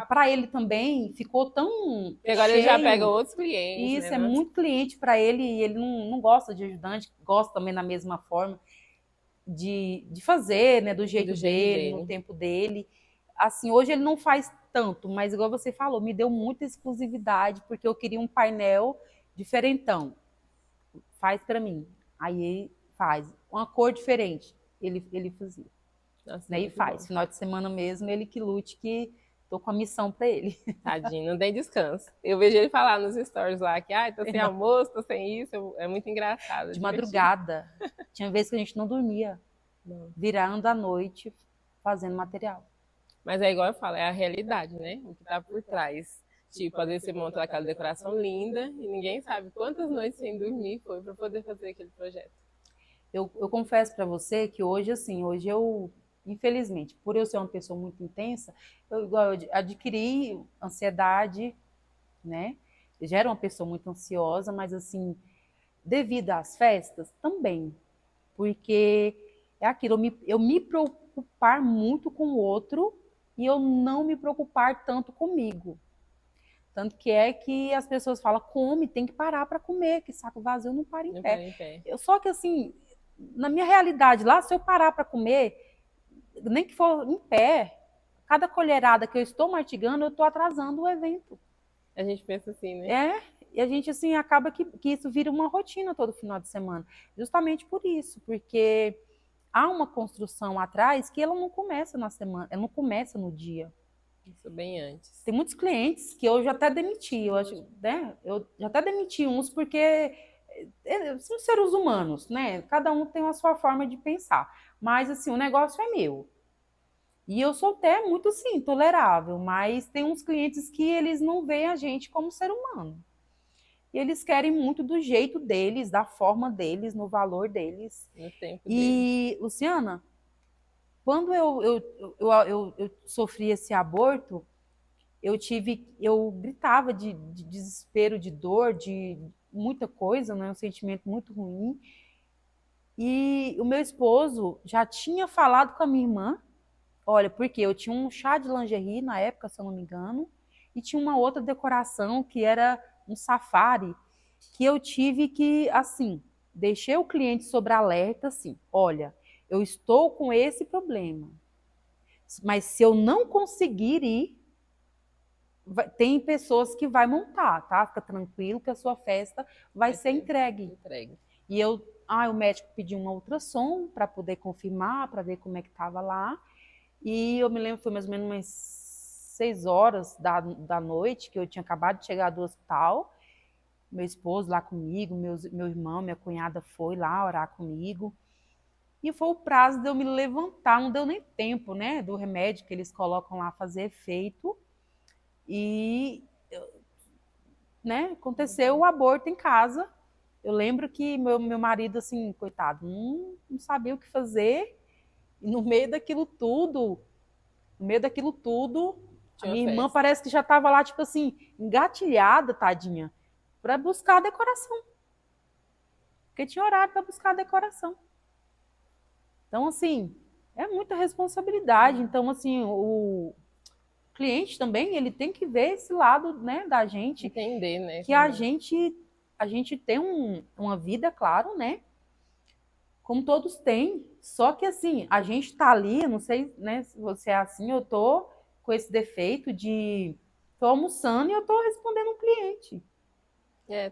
para ele também ficou tão e agora cheio. Ele já pega outros clientes. Isso, né? Muito cliente para ele, e ele não gosta de ajudante, gosta também na mesma forma de fazer, né, do jeito dele, no tempo dele. Assim, hoje ele não faz tanto, mas igual você falou, me deu muita exclusividade, porque eu queria um painel diferentão. Faz para mim. Aí ele faz. Uma cor diferente, ele fazia. Nossa, né? E faz. Bom. Final de semana mesmo, ele que lute, que tô com a missão para ele. Tadinho, não tem descanso. Eu vejo ele falar nos stories lá que, tô sem almoço, tô sem isso. É muito engraçado. De madrugada. Tinha vezes que a gente não dormia. Virando à noite, fazendo material. Mas é igual eu falo, é a realidade, né? O que tá por trás. Tipo, às vezes você monta aquela decoração linda e ninguém sabe quantas noites sem dormir foi para poder fazer aquele projeto. Eu confesso para você que hoje, assim, eu, infelizmente, por eu ser uma pessoa muito intensa, eu adquiri ansiedade, né? Eu já era uma pessoa muito ansiosa, mas, assim, devido às festas, também. Porque é aquilo, eu me preocupar muito com o outro e eu não me preocupar tanto comigo. Tanto que as pessoas falam, come, tem que parar para comer, que saco vazio não para em pé. Só que assim, na minha realidade lá, se eu parar para comer, nem que for em pé, cada colherada que eu estou mastigando, eu estou atrasando o evento. A gente pensa assim, né? E a gente, assim, acaba que isso vira uma rotina todo final de semana. Justamente por isso, porque há uma construção atrás que ela não começa na semana, ela não começa no dia. Isso bem antes. Tem muitos clientes que eu já até demiti, eu acho, né? Eu já até demiti uns porque são seres humanos, né? Cada um tem a sua forma de pensar. Mas, assim, o negócio é meu. E eu sou até muito, sim, tolerável, mas tem uns clientes que eles não veem a gente como ser humano. E eles querem muito do jeito deles, da forma deles, no valor deles. No tempo deles. E, Luciana, quando eu sofri esse aborto, eu gritava de desespero, de dor, de muita coisa, né? Um sentimento muito ruim. E o meu esposo já tinha falado com a minha irmã, olha, porque eu tinha um chá de lingerie na época, se eu não me engano, e tinha uma outra decoração que era um safari, que eu tive que, assim, deixei o cliente sobre alerta, assim, olha, eu estou com esse problema, mas se eu não conseguir ir, tem pessoas que vai montar, tá? Fica tranquilo que a sua festa vai ser entregue. E o médico pediu um ultrassom para poder confirmar, para ver como é que estava lá. E eu me lembro, foi mais ou menos umas 6 horas da noite, que eu tinha acabado de chegar do hospital. Meu esposo lá comigo, meu irmão, minha cunhada foi lá orar comigo. E foi o prazo de eu me levantar, não deu nem tempo, né, do remédio que eles colocam lá fazer efeito. E, né, aconteceu o aborto em casa. Eu lembro que meu marido, assim, coitado, não sabia o que fazer. E no meio daquilo tudo, a minha irmã parece que já estava lá, tipo assim, engatilhada, tadinha, para buscar a decoração. Porque tinha horário para buscar a decoração. Então, assim, é muita responsabilidade. Então, assim, o cliente também, ele tem que ver esse lado, né, da gente. Entender, né? Que a gente tem uma vida, claro, né? Como todos têm. Só que, assim, a gente tá ali, eu não sei, né, se você é assim, eu tô com esse defeito de tô almoçando e eu tô respondendo um cliente.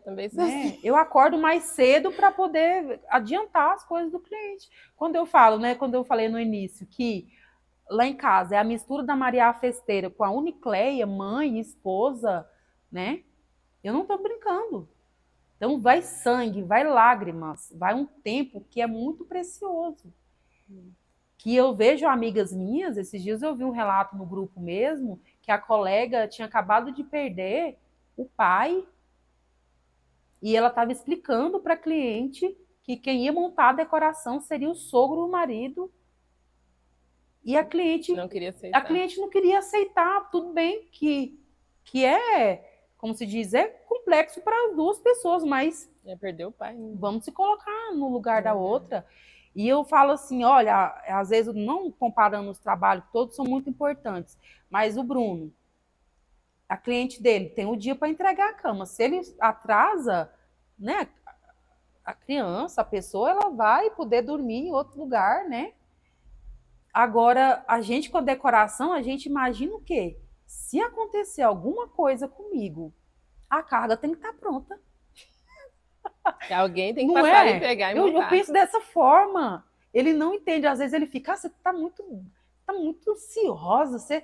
Também sou Né? assim. Eu acordo mais cedo para poder adiantar as coisas do cliente. Quando eu falo, né, quando eu falei no início que lá em casa é a mistura da Maria Festeira com a Unicleia, mãe, esposa, né? Eu não tô brincando. Então vai sangue, vai lágrimas, vai um tempo que é muito precioso. Que eu vejo amigas minhas, esses dias eu vi um relato no grupo mesmo, que a colega tinha acabado de perder o pai e ela estava explicando para a cliente que quem ia montar a decoração seria o sogro ou o marido. E a cliente não queria aceitar. Tudo bem que é, como se diz, é complexo para as duas pessoas, mas perdeu o pai. Vamos se colocar no lugar da outra. E eu falo assim, olha, às vezes não comparando os trabalhos, todos são muito importantes, mas o Bruno, a cliente dele tem o dia para entregar a cama. Se ele atrasa, né, a criança, a pessoa, ela vai poder dormir em outro lugar, né? Agora, a gente com a decoração, a gente imagina o quê? Se acontecer alguma coisa comigo, a carga tem que estar pronta. Alguém tem que passar ali, pegar e montar. Eu penso dessa forma. Ele não entende. Às vezes ele fica, você tá muito ansiosa. Você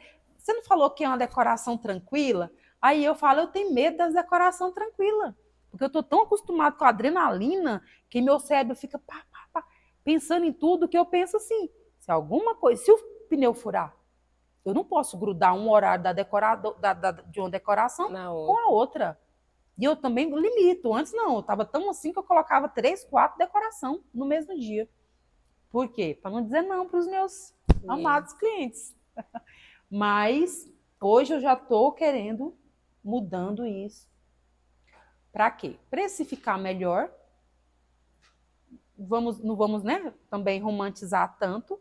não falou que é uma decoração tranquila? Aí eu falo, eu tenho medo das decorações tranquilas. Porque eu tô tão acostumado com a adrenalina que meu cérebro fica pensando em tudo que eu penso assim, se alguma coisa, se o pneu furar, eu não posso grudar um horário de uma decoração com a outra. E eu também limito. Antes não, eu estava tão assim que eu colocava 3, 4 decoração no mesmo dia. Por quê? Para não dizer não para os meus amados clientes. Mas hoje eu já estou querendo, mudando isso. Para quê? Precificar melhor. Não vamos, né, também romantizar tanto.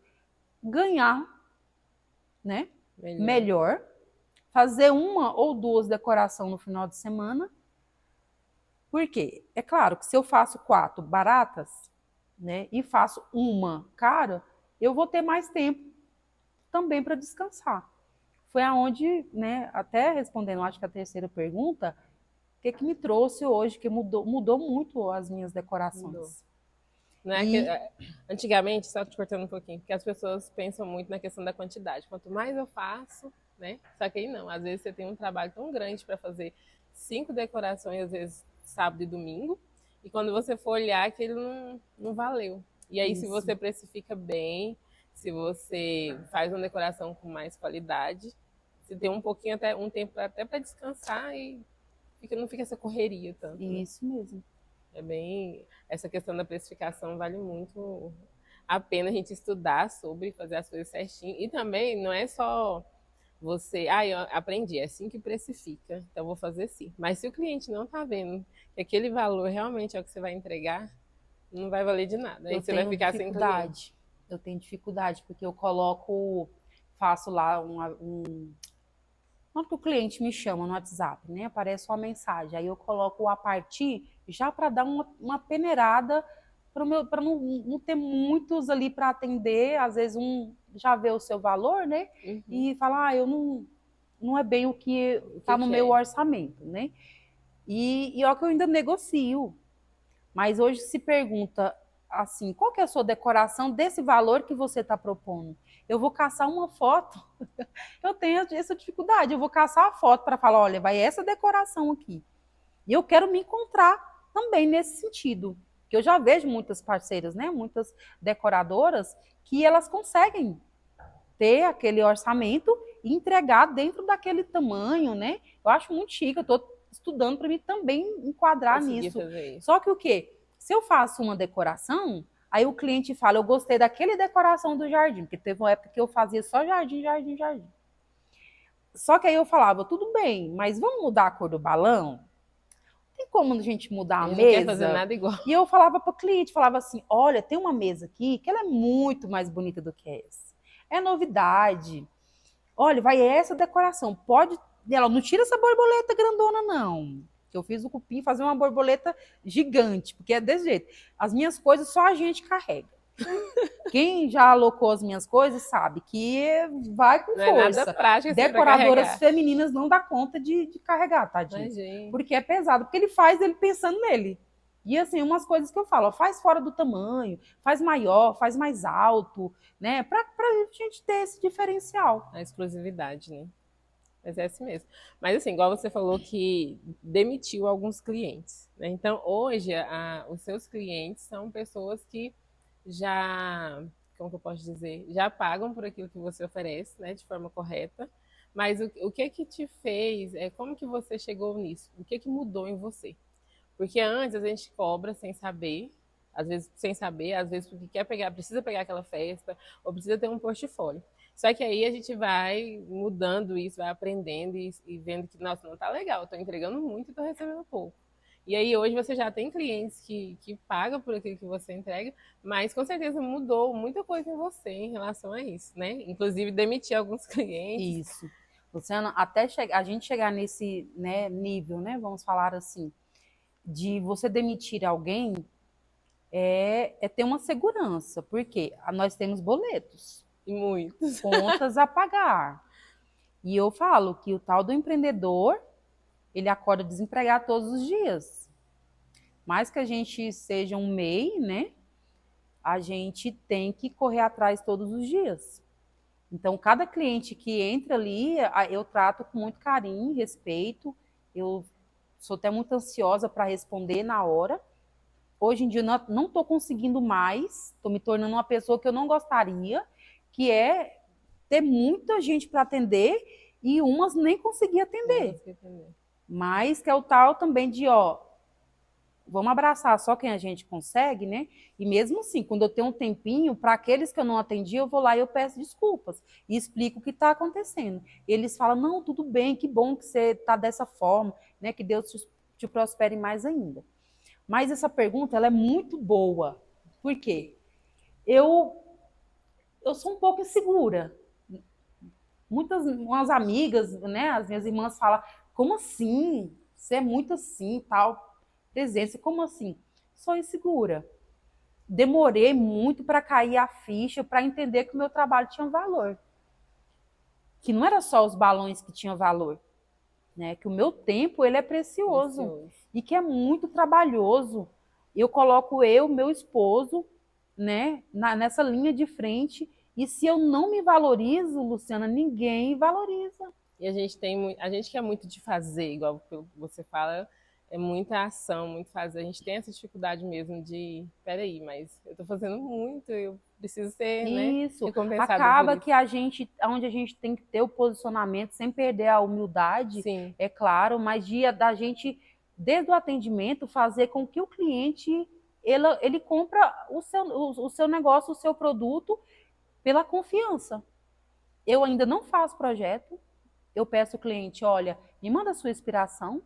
Ganhar, né, melhor. Fazer uma ou duas decorações no final de semana. Por quê? É claro que se eu faço 4 baratas, né, e faço uma cara, eu vou ter mais tempo também para descansar. foi aonde, né, até respondendo, acho que a terceira pergunta, o que me trouxe hoje, que mudou muito as minhas Mudou. decorações. Não é que, E antigamente, só te cortando um pouquinho, porque as pessoas pensam muito na questão da quantidade. Quanto mais eu faço, né? Só que aí não. Às vezes você tem um trabalho tão grande para fazer 5 decorações, às vezes sábado e domingo, e quando você for olhar, aquilo não valeu. E aí, se isso, você precifica bem, se você faz uma decoração com mais qualidade, você tem um pouquinho, até um tempo até para descansar e não fica essa correria tanto, né? isso mesmo. É bem. Essa questão da precificação vale muito a pena a gente estudar sobre, fazer as coisas certinho. E também não é só você, eu aprendi, é assim que precifica, então vou fazer assim. Mas se o cliente não está vendo que aquele valor realmente é o que você vai entregar, não vai valer de nada. Aí Eu você vai tenho ficar sem cliente. dificuldade. Eu tenho dificuldade, porque eu faço lá quando que o cliente me chama no WhatsApp, né? Aparece uma mensagem. Aí eu coloco o a partir já para dar uma peneirada para não ter muitos ali para atender. Às vezes um já vê o seu valor, né? Uhum. E fala, eu não é bem o que O está que no que meu é? orçamento, né? E ó que eu ainda negocio. Mas hoje se pergunta assim, qual que é a sua decoração desse valor que você está propondo? Eu vou caçar uma foto, eu tenho essa dificuldade, eu vou caçar a foto para falar, olha, vai essa decoração aqui. E eu quero me encontrar também nesse sentido, que eu já vejo muitas parceiras, né, muitas decoradoras, que elas conseguem ter aquele orçamento e entregar dentro daquele tamanho, né? Eu acho muito chique, eu estou estudando para mim também enquadrar Conseguir nisso. fazer isso. Só que o quê? Se eu faço uma decoração, aí o cliente fala, eu gostei daquele decoração do jardim, porque teve uma época que eu fazia só jardim, jardim, jardim. Só que aí eu falava, tudo bem, mas vamos mudar a cor do balão? Tem como a gente mudar A a gente não quer fazer mesa? nada igual. E eu falava para o cliente, falava assim, olha, tem uma mesa aqui que ela é muito mais bonita do que essa. É novidade. Olha, vai essa decoração. Pode. Ela não tira essa borboleta grandona, não. Que eu fiz o cupim fazer uma borboleta gigante, porque é desse jeito. As minhas coisas só a gente carrega. Quem já alocou as minhas coisas sabe que vai com Não é nada força. prático assim para Decoradoras carregar. femininas não dá conta de carregar, tadinho. Mas, gente, Porque é pesado, porque ele faz ele pensando nele. E assim, umas coisas que eu falo, ó, faz fora do tamanho, faz maior, faz mais alto, né? Pra gente ter esse diferencial. a exclusividade, né? Mas é assim mesmo. Mas assim, igual você falou que demitiu alguns clientes, né? Então, hoje, os seus clientes são pessoas que já, como que eu posso dizer, já pagam por aquilo que você oferece, né, de forma correta. Mas o que que te fez, como que você chegou nisso? O que que mudou em você? Porque antes a gente cobra sem saber, às vezes sem saber, às vezes porque quer pegar, precisa pegar aquela festa, ou precisa ter um portfólio. Só que aí a gente vai mudando isso, vai aprendendo e vendo que, nossa, não tá legal, estou entregando muito e estou recebendo pouco. E aí hoje você já tem clientes que pagam por aquilo que você entrega, mas com certeza mudou muita coisa em você em relação a isso, né? Inclusive demitir alguns clientes. Isso. Luciana, até a gente chegar nesse, né, nível, né, vamos falar assim, de você demitir alguém é ter uma segurança, porque nós temos boletos, E muitos. contas a pagar. E eu falo que o tal do empreendedor, ele acorda desempregado todos os dias. Mais que a gente seja um MEI, né, a gente tem que correr atrás todos os dias. Então, cada cliente que entra ali, eu trato com muito carinho, respeito. Eu sou até muito ansiosa para responder na hora. Hoje em dia, não estou conseguindo mais, estou me tornando uma pessoa que eu não gostaria, que é ter muita gente para atender e umas nem conseguir Nem atender. consegui entender. Mas que é o tal também de, ó, vamos abraçar só quem a gente consegue, né? E mesmo assim, quando eu tenho um tempinho, para aqueles que eu não atendi, eu vou lá e eu peço desculpas e explico o que está acontecendo. Eles falam, não, tudo bem, que bom que você está dessa forma, né? Que Deus te prospere mais ainda. Mas essa pergunta, ela é muito boa. Por quê? Eu, eu sou um pouco insegura. Umas amigas, né? As minhas irmãs falam, como assim? Você é muito assim, tal. Presença, como assim? Sou insegura. Demorei muito para cair a ficha, para entender que o meu trabalho tinha valor. que não era só os balões que tinham valor, né? Que o meu tempo ele é precioso e que é muito trabalhoso. Eu coloco meu esposo, né, nessa linha de frente, e se eu não me valorizo, Luciana, ninguém valoriza. E a gente quer muito de fazer, igual você fala, é muita ação, muito fazer. A gente tem essa dificuldade mesmo de, peraí, mas eu tô fazendo muito, eu preciso ser, né, Isso. recompensada por Acaba isso. que onde a gente tem que ter o posicionamento, sem perder a humildade, Sim. é claro, mas da gente, desde o atendimento, fazer com que o cliente ele compra o seu negócio, o seu produto, pela confiança. Eu ainda não faço projeto, eu peço ao cliente, olha, me manda a sua inspiração,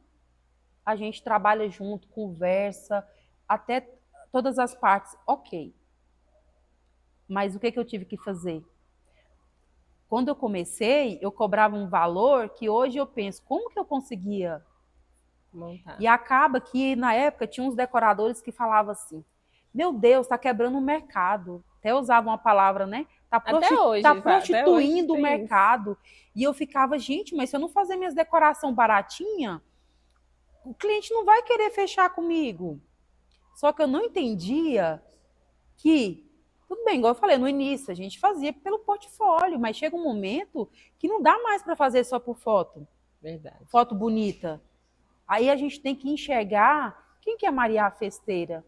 a gente trabalha junto, conversa, até todas as partes, ok. Mas o que eu tive que fazer? Quando eu comecei, eu cobrava um valor que hoje eu penso, como que eu conseguia montar? E acaba que, na época, tinha uns decoradores que falavam assim, meu Deus, está quebrando o mercado. Até usavam uma palavra, né? Tá Até hoje prostituindo o tem isso. mercado. E eu ficava, gente, mas se eu não fazer minhas decoração baratinha, o cliente não vai querer fechar comigo. Só que eu não entendia que, tudo bem, igual eu falei no início, a gente fazia pelo portfólio, mas chega um momento que não dá mais para fazer só por foto. Verdade. Foto bonita. Aí a gente tem que enxergar quem que é a Maria Festeira.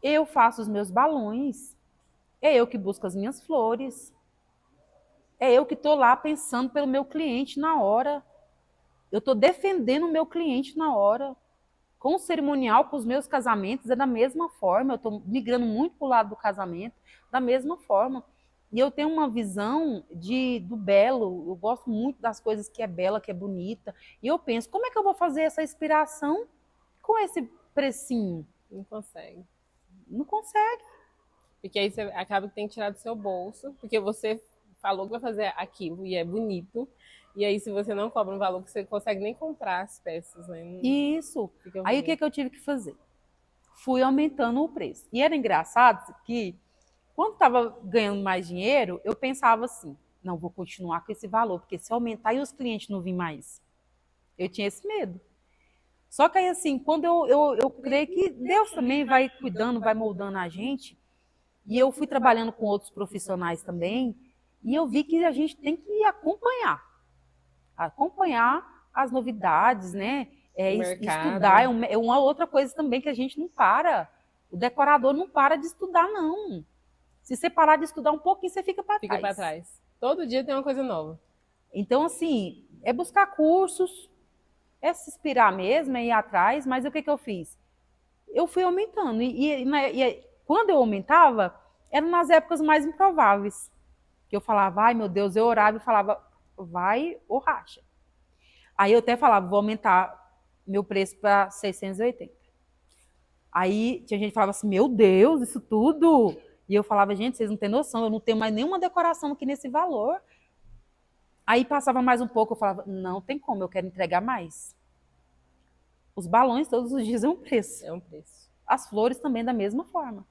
Eu faço os meus balões, é eu que busco as minhas flores, é eu que estou lá pensando pelo meu cliente na hora. Eu estou defendendo o meu cliente na hora. Com o cerimonial, com os meus casamentos, é da mesma forma. Eu estou migrando muito para o lado do casamento, da mesma forma. E eu tenho uma visão do belo. Eu gosto muito das coisas que é bela, que é bonita. E eu penso, como é que eu vou fazer essa inspiração com esse precinho? Não consegue. Não consegue. Porque aí você acaba que tem que tirar do seu bolso, porque você falou que vai fazer aquilo e é bonito. E aí, se você não cobra um valor que você não consegue nem comprar as peças, né? Isso. Aí o ruim. que eu tive que fazer? Fui aumentando o preço. E era engraçado que, quando estava ganhando mais dinheiro, eu pensava assim, não, vou continuar com esse valor, porque se aumentar e os clientes não virem mais. Eu tinha esse medo. Só que aí, assim, quando eu creio que Deus também vai cuidando, vai moldando a gente, e eu fui trabalhando com outros profissionais também, e eu vi que a gente tem que acompanhar as novidades, né? Estudar é uma outra coisa também que a gente não para. O decorador não para de estudar, não. Se você parar de estudar um pouquinho, você fica para trás. Fica para trás. Todo dia tem uma coisa nova. Então, assim, é buscar cursos, é se inspirar mesmo, é ir atrás, mas o que eu fiz? Eu fui aumentando. Quando eu aumentava, eram nas épocas mais improváveis. Que eu falava, ai meu Deus, eu orava e falava, vai ou racha. Aí eu até falava, vou aumentar meu preço para 680. Aí tinha gente que falava assim, meu Deus, isso tudo? E eu falava, gente, vocês não têm noção, eu não tenho mais nenhuma decoração aqui nesse valor. Aí passava mais um pouco, eu falava, não tem como, eu quero entregar mais. Os balões todos os dias é um preço. É um preço. As flores também da mesma forma.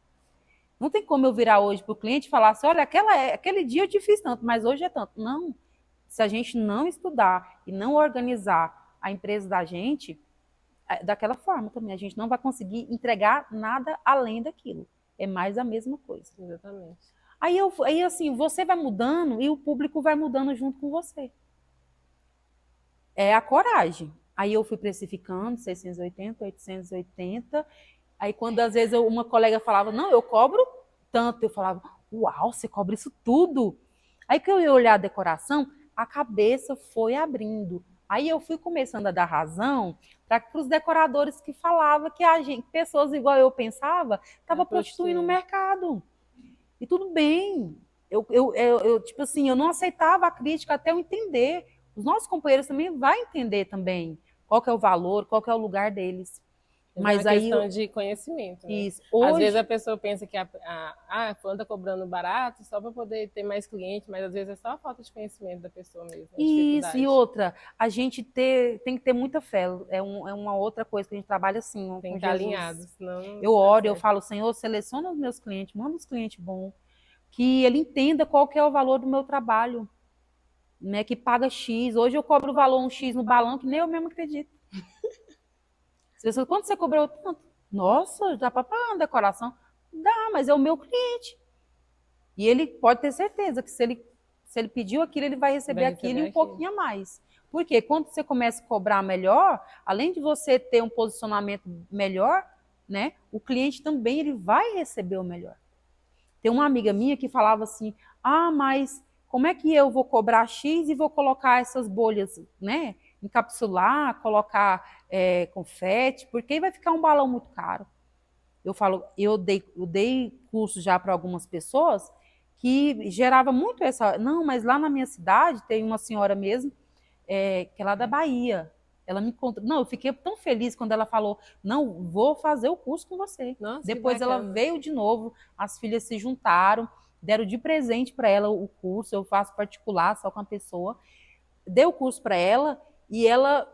Não tem como eu virar hoje para o cliente e falar assim, olha, aquele dia eu te fiz tanto, mas hoje é tanto. Não. Se a gente não estudar e não organizar a empresa da gente, daquela forma também, a gente não vai conseguir entregar nada além daquilo. É mais a mesma coisa. Exatamente. Aí assim, você vai mudando e o público vai mudando junto com você. É a coragem. Aí eu fui precificando 680, 880. Aí quando às vezes uma colega falava, não, eu cobro tanto, eu falava, uau, você cobra isso tudo? Aí que eu ia olhar a decoração, a cabeça foi abrindo. Aí eu fui começando a dar razão para os decoradores que falavam que a gente, pessoas igual eu pensava, estava prostituindo o mercado. E tudo bem. Tipo assim, eu não aceitava a crítica até eu entender. Os nossos companheiros também vão entender também qual que é o valor, qual que é o lugar deles. Mas é uma questão de conhecimento, né? Isso. Às vezes a pessoa pensa que a fulana está cobrando barato só para poder ter mais cliente, mas às vezes é só a falta de conhecimento da pessoa mesmo. Isso, e outra, a gente tem que ter muita fé. É uma outra coisa que a gente trabalha assim, tem com que estar Jesus. alinhado, senão eu oro, eu falo, Senhor, seleciona os meus clientes, manda os clientes bons, que ele entenda qual que é o valor do meu trabalho. né, que paga X. Hoje eu cobro o valor um X no balão que nem eu mesmo acredito. Quanto você cobrou tanto? Nossa, dá para pagar uma decoração? Dá, mas é o meu cliente. E ele pode ter certeza que se ele pediu aquilo, ele vai receber aquilo e um pouquinho a mais. Porque quando você começa a cobrar melhor, além de você ter um posicionamento melhor, né, o cliente também ele vai receber o melhor. Tem uma amiga minha que falava assim, mas como é que eu vou cobrar X e vou colocar essas bolhas, né, encapsular, colocar confete, porque vai ficar um balão muito caro. Eu falo, eu dei curso já para algumas pessoas que gerava muito essa. Não, mas lá na minha cidade tem uma senhora mesmo, que é lá da Bahia. Ela me contou. Não, eu fiquei tão feliz quando ela falou: não, vou fazer o curso com você. Nossa, depois ela veio de novo, as filhas se juntaram, deram de presente para ela o curso. Eu faço particular só com a pessoa. Dei o curso para ela e ela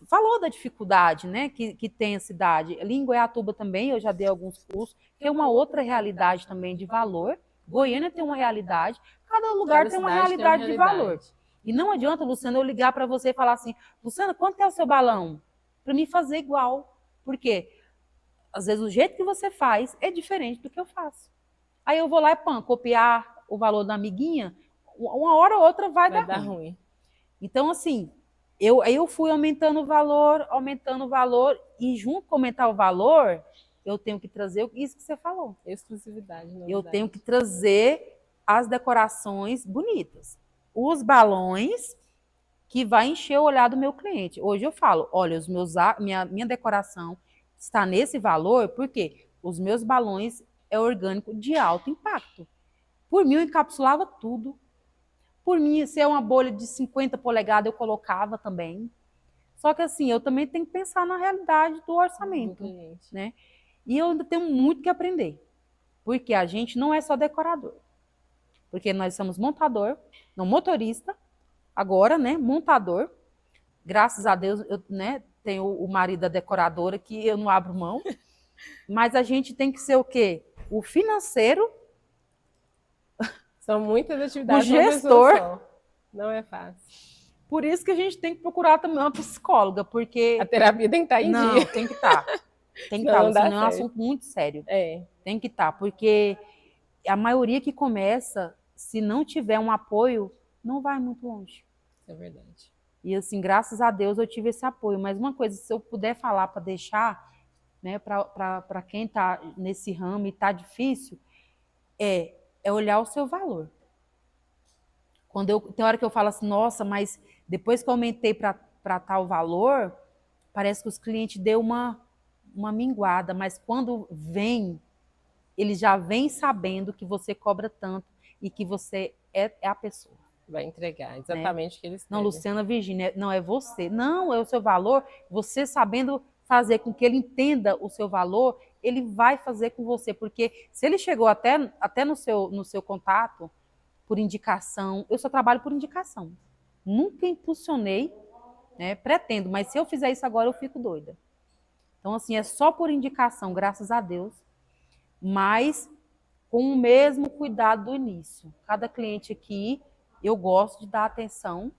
falou da dificuldade, né, que tem a cidade. Ali em Goiatuba também eu já dei alguns cursos, tem uma outra realidade também de valor. Goiânia tem uma realidade, cada lugar tem uma realidade de valor. E não adianta, Luciana, eu ligar para você e falar assim, Luciana, quanto é o seu balão? Para mim fazer igual. Por quê? Às vezes o jeito que você faz é diferente do que eu faço. Aí eu vou lá e copiar o valor da amiguinha, uma hora ou outra vai dar ruim. Então, assim, eu fui aumentando o valor, e junto com aumentar o valor, eu tenho que trazer isso que você falou. Exclusividade. Novidade. Eu tenho que trazer as decorações bonitas. Os balões que vai encher o olhar do meu cliente. Hoje eu falo, olha, minha decoração está nesse valor, porque os meus balões é orgânico de alto impacto. Por mim, eu encapsulava tudo. Por mim, se é uma bolha de 50 polegadas, eu colocava também. Só que assim, eu também tenho que pensar na realidade do orçamento, né? E eu ainda tenho muito que aprender. Porque a gente não é só decorador. Porque nós somos montador, não motorista, agora, né, montador. Graças a Deus, eu, né, tenho o marido da decoradora que eu não abro mão. Mas a gente tem que ser o quê? O financeiro. São muitas atividades. O gestor. Não é fácil. Por isso que a gente tem que procurar também uma psicóloga, porque... A terapia tem que estar em dia. Não, tem que estar. Tem que estar, senão é um assunto muito sério. Tem que estar, porque a maioria que começa, se não tiver um apoio, não vai muito longe. É verdade. E assim, graças a Deus eu tive esse apoio. Mas uma coisa, se eu puder falar para deixar, né, para quem está nesse ramo e está difícil, é olhar o seu valor. Tem hora que eu falo assim, nossa, mas depois que eu aumentei para tal valor, parece que os clientes deu uma minguada, mas quando vem, eles já vêm sabendo que você cobra tanto e que você é a pessoa. Vai entregar exatamente o que eles querem. Não, Luciana Virgínia, não é você. Não, é o seu valor. Você sabendo fazer com que ele entenda o seu valor, ele vai fazer com você. Porque se ele chegou até no seu contato, por indicação, eu só trabalho por indicação. Nunca impulsionei, né? Pretendo, mas se eu fizer isso agora, eu fico doida. Então, assim, é só por indicação, graças a Deus, mas com o mesmo cuidado do início. Cada cliente aqui, eu gosto de dar atenção,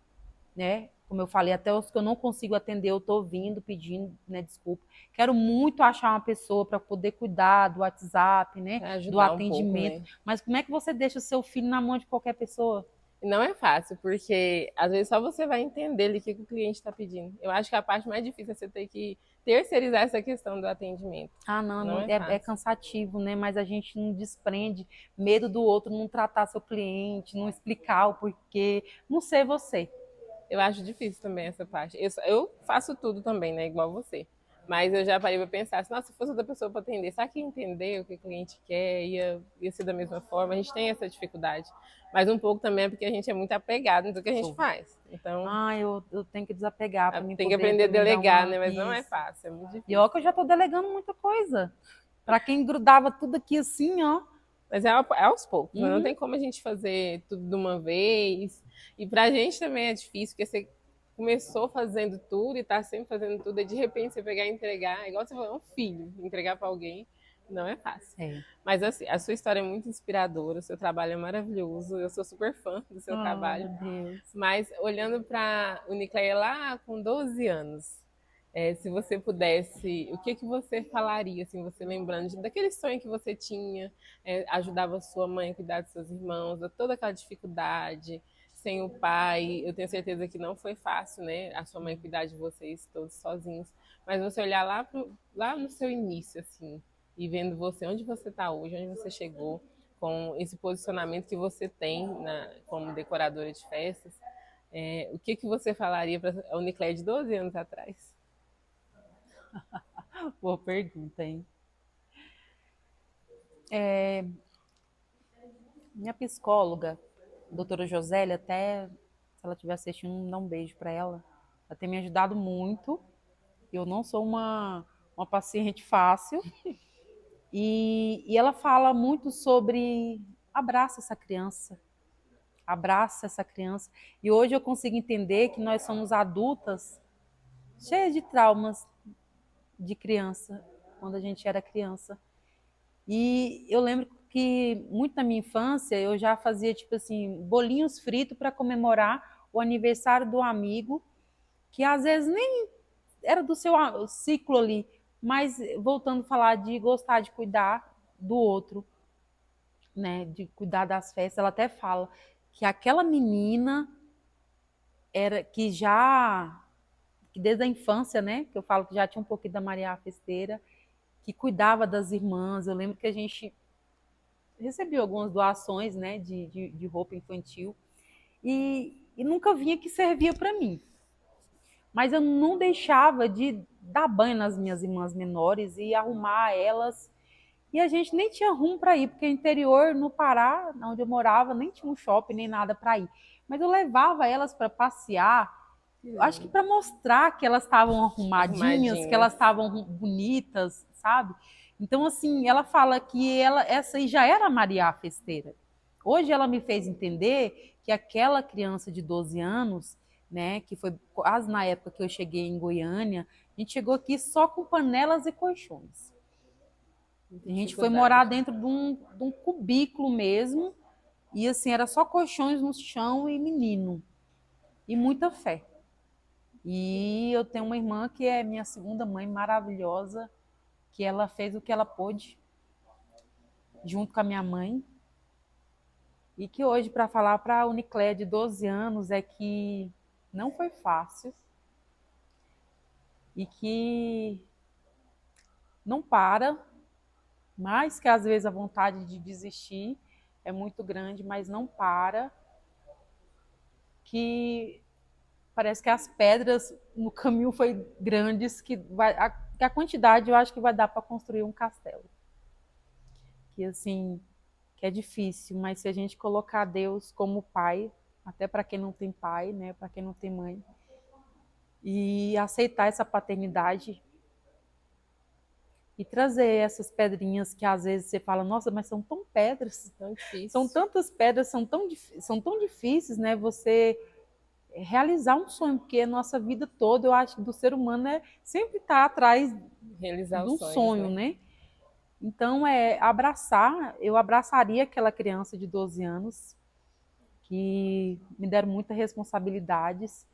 né? Como eu falei, até os que eu não consigo atender, eu estou vindo, pedindo, né, desculpa. Quero muito achar uma pessoa para poder cuidar do WhatsApp, né? Do atendimento. Pouco, né? Mas como é que você deixa o seu filho na mão de qualquer pessoa? Não é fácil, porque às vezes só você vai entender o que o cliente está pedindo. Eu acho que a parte mais difícil é você ter que terceirizar essa questão do atendimento. Não é cansativo, né? Mas a gente não desprende medo do outro não tratar seu cliente, não explicar o porquê, não ser você. Eu acho difícil também essa parte. Eu faço tudo também, né? Igual você. Mas eu já parei para pensar assim, nossa, se fosse outra pessoa para atender, será que entender o que o cliente quer ia ser da mesma forma? A gente tem essa dificuldade. Mas um pouco também é porque a gente é muito apegado no que a gente faz. Então, eu tenho que desapegar para mim tem que aprender a delegar, né? Mas não é fácil, é muito difícil. E ó que eu já estou delegando muita coisa. Para quem grudava tudo aqui assim, ó. Mas é aos poucos, não tem como a gente fazer tudo de uma vez. E pra gente também é difícil, porque você começou fazendo tudo e tá sempre fazendo tudo, e de repente você pegar e entregar, igual você falou, é um filho, entregar para alguém, Não é fácil. É. Mas assim, a sua história é muito inspiradora, o seu trabalho é maravilhoso, eu sou super fã do seu trabalho. Meu Deus. Mas olhando para a Unicleia lá com 12 anos, se você pudesse, o que que você falaria, assim, você lembrando daquele sonho que você tinha, ajudava a sua mãe a cuidar dos seus irmãos, de toda aquela dificuldade, sem o pai, eu tenho certeza que não foi fácil, né? A sua mãe cuidar de vocês todos sozinhos, mas você olhar lá no seu início, assim, e vendo você, onde você está hoje, onde você chegou, com esse posicionamento que você tem como decoradora de festas, o que que você falaria para a Unicleia de 12 anos atrás? Boa pergunta, hein? Minha psicóloga, a doutora Josélia, até se ela estiver assistindo, dá um beijo para ela. Ela tem me ajudado muito. Eu não sou uma paciente fácil. E ela fala muito sobre abraça essa criança. Abraça essa criança. E hoje eu consigo entender que nós somos adultas cheias de traumas de criança, quando a gente era criança. E eu lembro que muito na minha infância eu já fazia tipo assim, bolinhos fritos para comemorar o aniversário do amigo, que às vezes nem era do seu ciclo ali, mas voltando a falar de gostar de cuidar do outro, né, de cuidar das festas, ela até fala que aquela menina era que desde a infância, né, que eu falo que já tinha um pouquinho da Maria Festeira, que cuidava das irmãs. Eu lembro que a gente recebeu algumas doações, né, de roupa infantil e nunca vinha que servia para mim. Mas eu não deixava de dar banho nas minhas irmãs menores e arrumar elas. E a gente nem tinha rumo para ir, porque interior, no Pará, onde eu morava, nem tinha um shopping nem nada para ir. Mas eu levava elas para passear, acho que para mostrar que elas estavam arrumadinhas, que elas estavam bonitas, sabe? Então, assim, ela fala que essa aí já era a Maria Festeira. Hoje ela me fez entender que aquela criança de 12 anos, né, que foi quase na época que eu cheguei em Goiânia, a gente chegou aqui só com panelas e colchões. A gente foi morar dentro de um cubículo mesmo, e assim, era só colchões no chão e menino. E muita fé. E eu tenho uma irmã que é minha segunda mãe, maravilhosa, que ela fez o que ela pôde, junto com a minha mãe. E que hoje, para falar para a Unicleia de 12 anos, é que não foi fácil. E que não para, mas que às vezes a vontade de desistir é muito grande, mas não para. Que parece que as pedras no caminho foi grandes, que a quantidade eu acho que vai dar para construir um castelo. Que assim, que é difícil, mas se a gente colocar Deus como pai, até para quem não tem pai, né, para quem não tem mãe, e aceitar essa paternidade e trazer essas pedrinhas que às vezes você fala, nossa, mas são tão pedras, tão difícil. São tantas pedras, são tão difíceis, né, você realizar um sonho, porque a nossa vida toda, eu acho que do ser humano é sempre estar atrás realizar de um sonhos, sonho, né? Então, eu abraçaria aquela criança de 12 anos, que me deram muitas responsabilidades,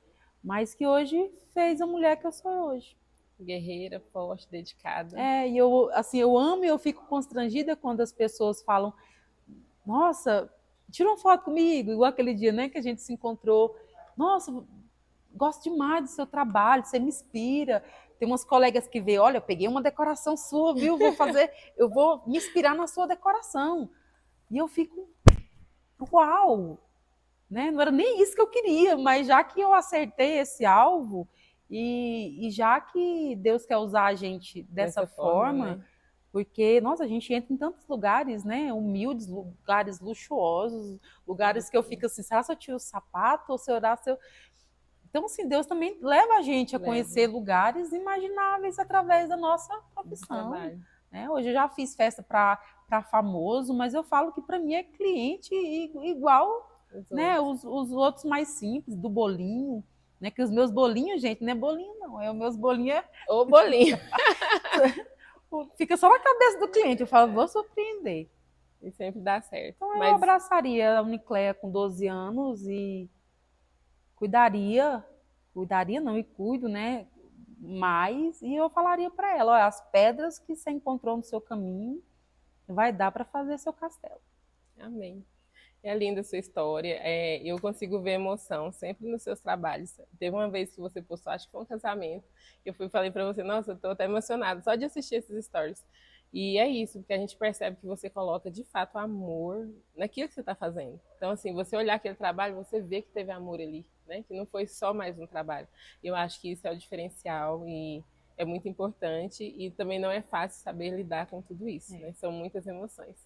mas que hoje fez a mulher que eu sou hoje. Guerreira, forte, dedicada. E eu amo e eu fico constrangida quando as pessoas falam, nossa, tira uma foto comigo, igual aquele dia, né, que a gente se encontrou. Nossa, gosto demais do seu trabalho, você me inspira. Tem umas colegas que veem, olha, eu peguei uma decoração sua, viu? Eu vou me inspirar na sua decoração. E eu fico, uau! Né? Não era nem isso que eu queria, mas já que eu acertei esse alvo, e já que Deus quer usar a gente dessa forma, né? Porque, nossa, a gente entra em tantos lugares, né? Humildes, lugares luxuosos, lugares que eu fico assim, será se eu tiro o sapato ou se eu orar, se eu... Então, assim, Deus também leva a gente a conhecer lugares imagináveis através da nossa profissão. Né? Hoje eu já fiz festa para famoso, mas eu falo que para mim é cliente igual, né? Os outros mais simples, do bolinho. Né? Que os meus bolinhos, gente, não é bolinho, não. Os meus bolinhos O bolinho. fica só na cabeça do cliente. Eu falo, vou surpreender. E sempre dá certo. Então, eu Mas abraçaria a Unicléia com 12 anos e cuidaria não, e cuido, né? Mais, e eu falaria para ela, olha, as pedras que você encontrou no seu caminho, vai dar para fazer seu castelo. amém. É linda a sua história. Eu consigo ver emoção sempre nos seus trabalhos. Teve uma vez que você postou, acho que foi um casamento, que eu falei para você, nossa, eu tô até emocionada só de assistir esses stories. E é isso, porque a gente percebe que você coloca de fato amor naquilo que você está fazendo. Então, assim, você olhar aquele trabalho, você vê que teve amor ali, né? Que não foi só mais um trabalho. Eu acho que isso é o diferencial e é muito importante e também não é fácil saber lidar com tudo isso, né? São muitas emoções.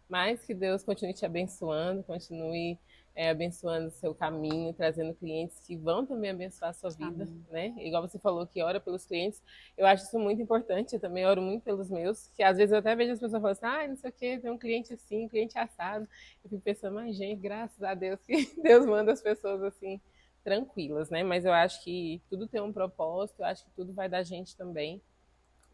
Mas que Deus continue te abençoando, continue abençoando o seu caminho, trazendo clientes que vão também abençoar a sua vida, né? Igual você falou que ora pelos clientes, eu acho isso muito importante, eu também oro muito pelos meus, que às vezes eu até vejo as pessoas falando assim, não sei o que, tem um cliente assim, um cliente assado. Eu fico pensando, mas gente, graças a Deus que Deus manda as pessoas assim, tranquilas, né? Mas eu acho que tudo tem um propósito, eu acho que tudo vai da gente também.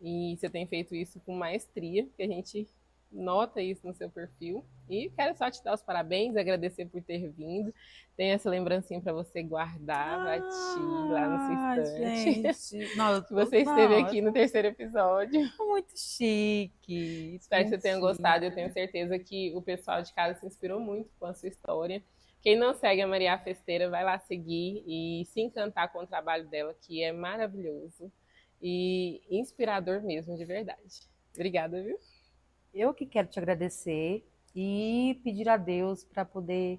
E você tem feito isso com maestria, que a gente nota isso no seu perfil. E quero só te dar os parabéns, agradecer por ter vindo. Tem essa lembrancinha para você guardar para ti lá no seu estante. Gente, não, Que você esteve aqui no terceiro episódio. Muito chique. Espero que Muito você tenha chique. gostado. Eu tenho certeza que o pessoal de casa se inspirou muito com a sua história. Quem não segue a Maria Festeira, vai lá seguir e se encantar com o trabalho dela, que é maravilhoso e inspirador mesmo, de verdade. Obrigada, viu? Eu que quero te agradecer e pedir a Deus para poder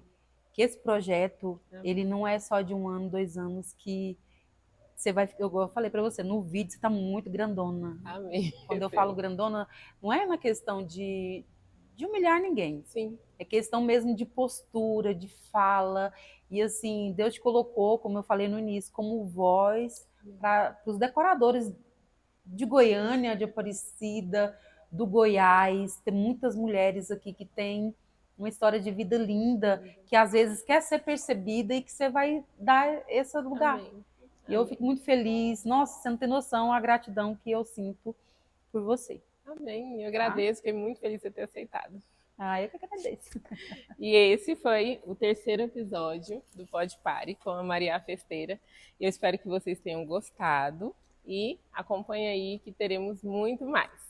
que esse projeto, ele não é só de 1 ano, 2 anos que você vai, eu falei para você, no vídeo você está muito grandona. Amém. Quando eu falo grandona, não é uma questão de humilhar ninguém. Sim. É questão mesmo de postura, de fala. E assim, Deus te colocou, como eu falei no início, como voz para os decoradores de Goiânia, de Aparecida, do Goiás. Tem muitas mulheres aqui que têm uma história de vida linda, que às vezes quer ser percebida e que você vai dar esse lugar. Amém. E eu fico muito feliz. Nossa, você não tem noção a gratidão que eu sinto por você. Amém. Eu agradeço, fiquei muito feliz de você ter aceitado. Eu que agradeço. E esse foi o terceiro episódio do Pode Pare com a Maria Festeira. Eu espero que vocês tenham gostado e acompanhe aí que teremos muito mais.